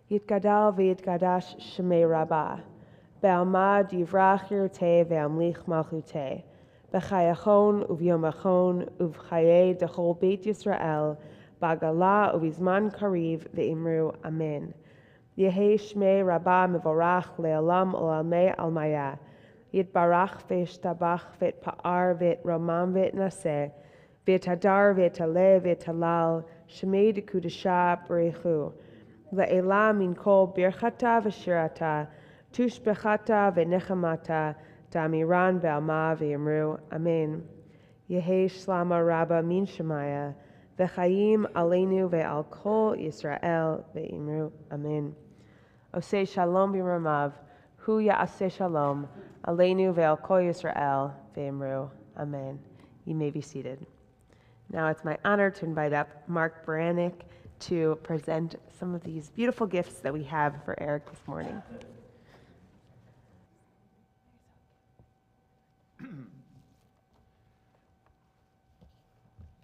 Yitgadal v'yitgadash shemei Rabbah, be'almad yivrach yirteh ve'amlich malchuteh, b'chayachon uvyomachon uv'chayei dechol beit Yisrael, ba'gala uvizman kariv ve'imru amen. Yehei shmei Rabbah mevorach le'olam olamei almaya, yitbarach ve'ishtabach ve'tpa'ar ve'tromam ve'tnaseh, ve'tadar ve'taleh ve'talal, shemei dekudesha b'reichu, Le'ela min kol birchata v'shirata, tushbechata v'nechamata, damiran ve'alma ve'imru, amen. Yehei shlama rabba min shemaya, v'chayim aleinu ve'al kol Yisrael ve'imru, amen. Osei shalom b'ramav, hu ya'aseh shalom, aleinu ve'al kol Yisrael ve'imru, amen. You may be seated. Now it's my honor to invite up Mark Baranek to present some of these beautiful gifts that we have for Eric this morning.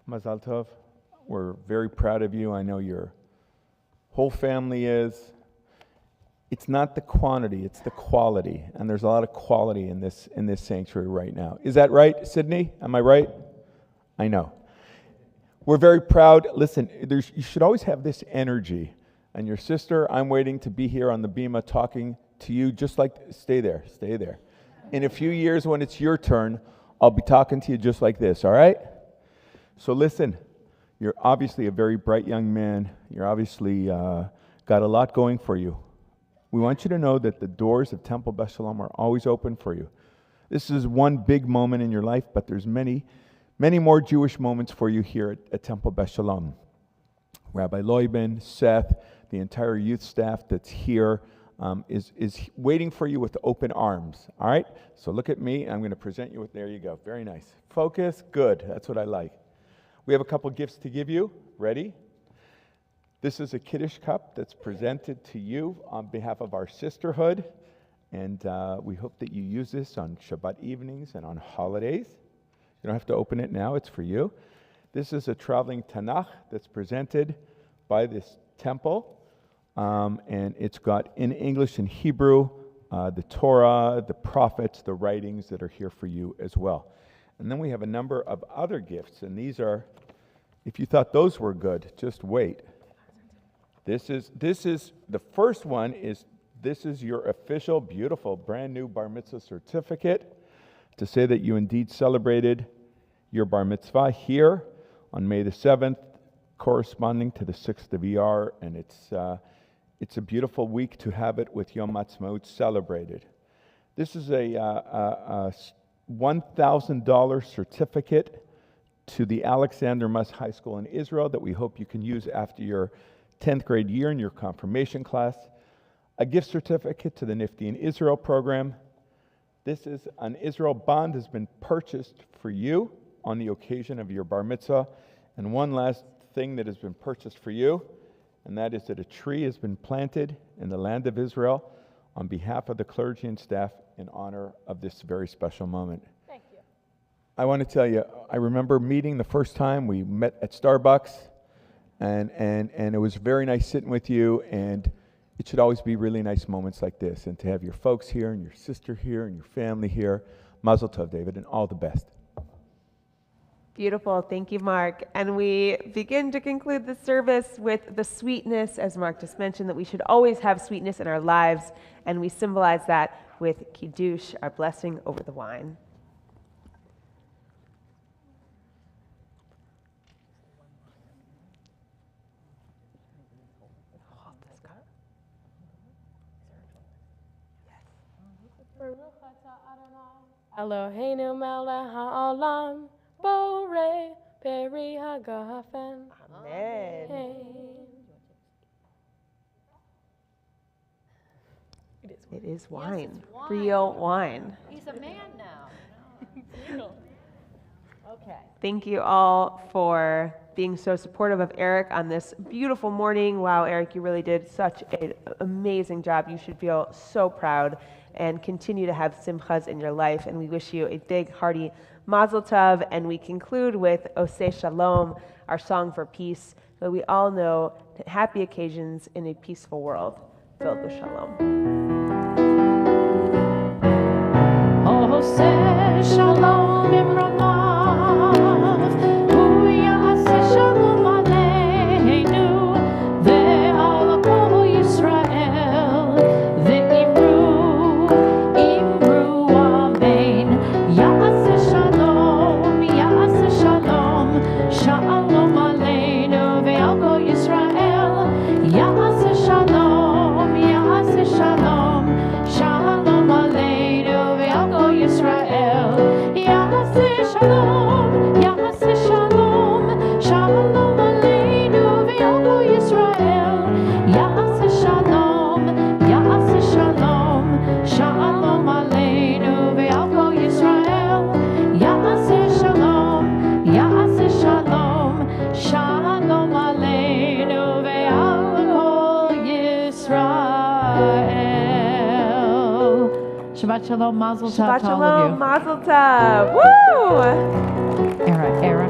Mazal Tov, we're very proud of you. I know your whole family is. It's not the quantity, it's the quality. And there's a lot of quality in this sanctuary right now. Is that right, Sydney? Am I right? I know. We're very proud. Listen, you should always have this energy. And your sister, I'm waiting to be here on the bima talking to you just like, stay there. In a few years when it's your turn, I'll be talking to you just like this, all right? So listen, you're obviously a very bright young man. You're obviously got a lot going for you. We want you to know that the doors of Temple Beth Shalom are always open for you. This is one big moment in your life, but there's many more Jewish moments for you here at Temple Beth Shalom. Rabbi Loiben, Seth, the entire youth staff that's here is waiting for you with open arms, all right? So look at me, I'm going to present you with, there you go, very nice. Focus, good, that's what I like. We have a couple gifts to give you, ready? This is a Kiddush cup that's presented to you on behalf of our sisterhood, and we hope that you use this on Shabbat evenings and on holidays. You don't have to open it now, it's for you. This is a traveling Tanakh that's presented by this temple, and it's got in English and Hebrew the Torah, the prophets, the writings that are here for you as well. And then we have a number of other gifts, and these are, if you thought those were good, just wait. This is the first one is, this is your official, beautiful, brand new Bar Mitzvah certificate to say that you indeed celebrated your Bar Mitzvah here on May the 7th, corresponding to the 6th of ER, and it's a beautiful week to have it with Yom Ha'atzmaut celebrated. This is a $1,000 certificate to the Alexander Muss High School in Israel that we hope you can use after your 10th grade year in your confirmation class. A gift certificate to the Nifty in Israel program. This is an Israel bond has been purchased for you on the occasion of your bar mitzvah. And one last thing that has been purchased for you, and that is that a tree has been planted in the land of Israel on behalf of the clergy and staff in honor of this very special moment. Thank you. I want to tell you, I remember meeting the first time we met at Starbucks, and it was very nice sitting with you, and it should always be really nice moments like this, and to have your folks here, and your sister here, and your family here. Mazel tov, David, and all the best. Beautiful. Thank you, Mark. And we begin to conclude the service with the sweetness, as Mark just mentioned, that we should always have sweetness in our lives, and we symbolize that with Kiddush, our blessing over the wine. Eloheinu melech ha'olam, borei peri hagafen. Amen. It is wine. Yes, it's wine. Real wine. He's a man now. Okay. Thank you all for being so supportive of Eric on this beautiful morning. Wow, Eric, you really did such an amazing job. You should feel so proud and continue to have simchas in your life. And we wish you a big, hearty mazel tov. And we conclude with Oseh Shalom, our song for peace, so we all know that happy occasions in a peaceful world filled with shalom. Oseh Shalom Imronav, Hu Ya'aseh Shalom Aleinu, Ve'al Kol Yisrael, Ve'imru Amen. Ya'aseh Shalom, Ya'aseh Shalom, Shalom Aleinu, Ve'al Kol Yisrael, Ya'aseh Shalom, Ya'aseh Shalom, Shalom Aleinu, Ve'al Kol Yisrael, Ya'aseh Shalom, Ya'aseh Shalom, Shalom Aleinu, Ve'al Kol Yisrael, Ya'aseh Shalom, Ya'aseh Shalom, Shalom Aleinu, Ve'al Kol Yisrael, Ya'aseh Shalom, Ya'aseh Shalom, Shalom Aleinu, Ve'al Kol Yisrael. Shabbat Shalom, Mazel Tov Shabbat to all of Shalom, you. Mazel Tov. Woo! Era.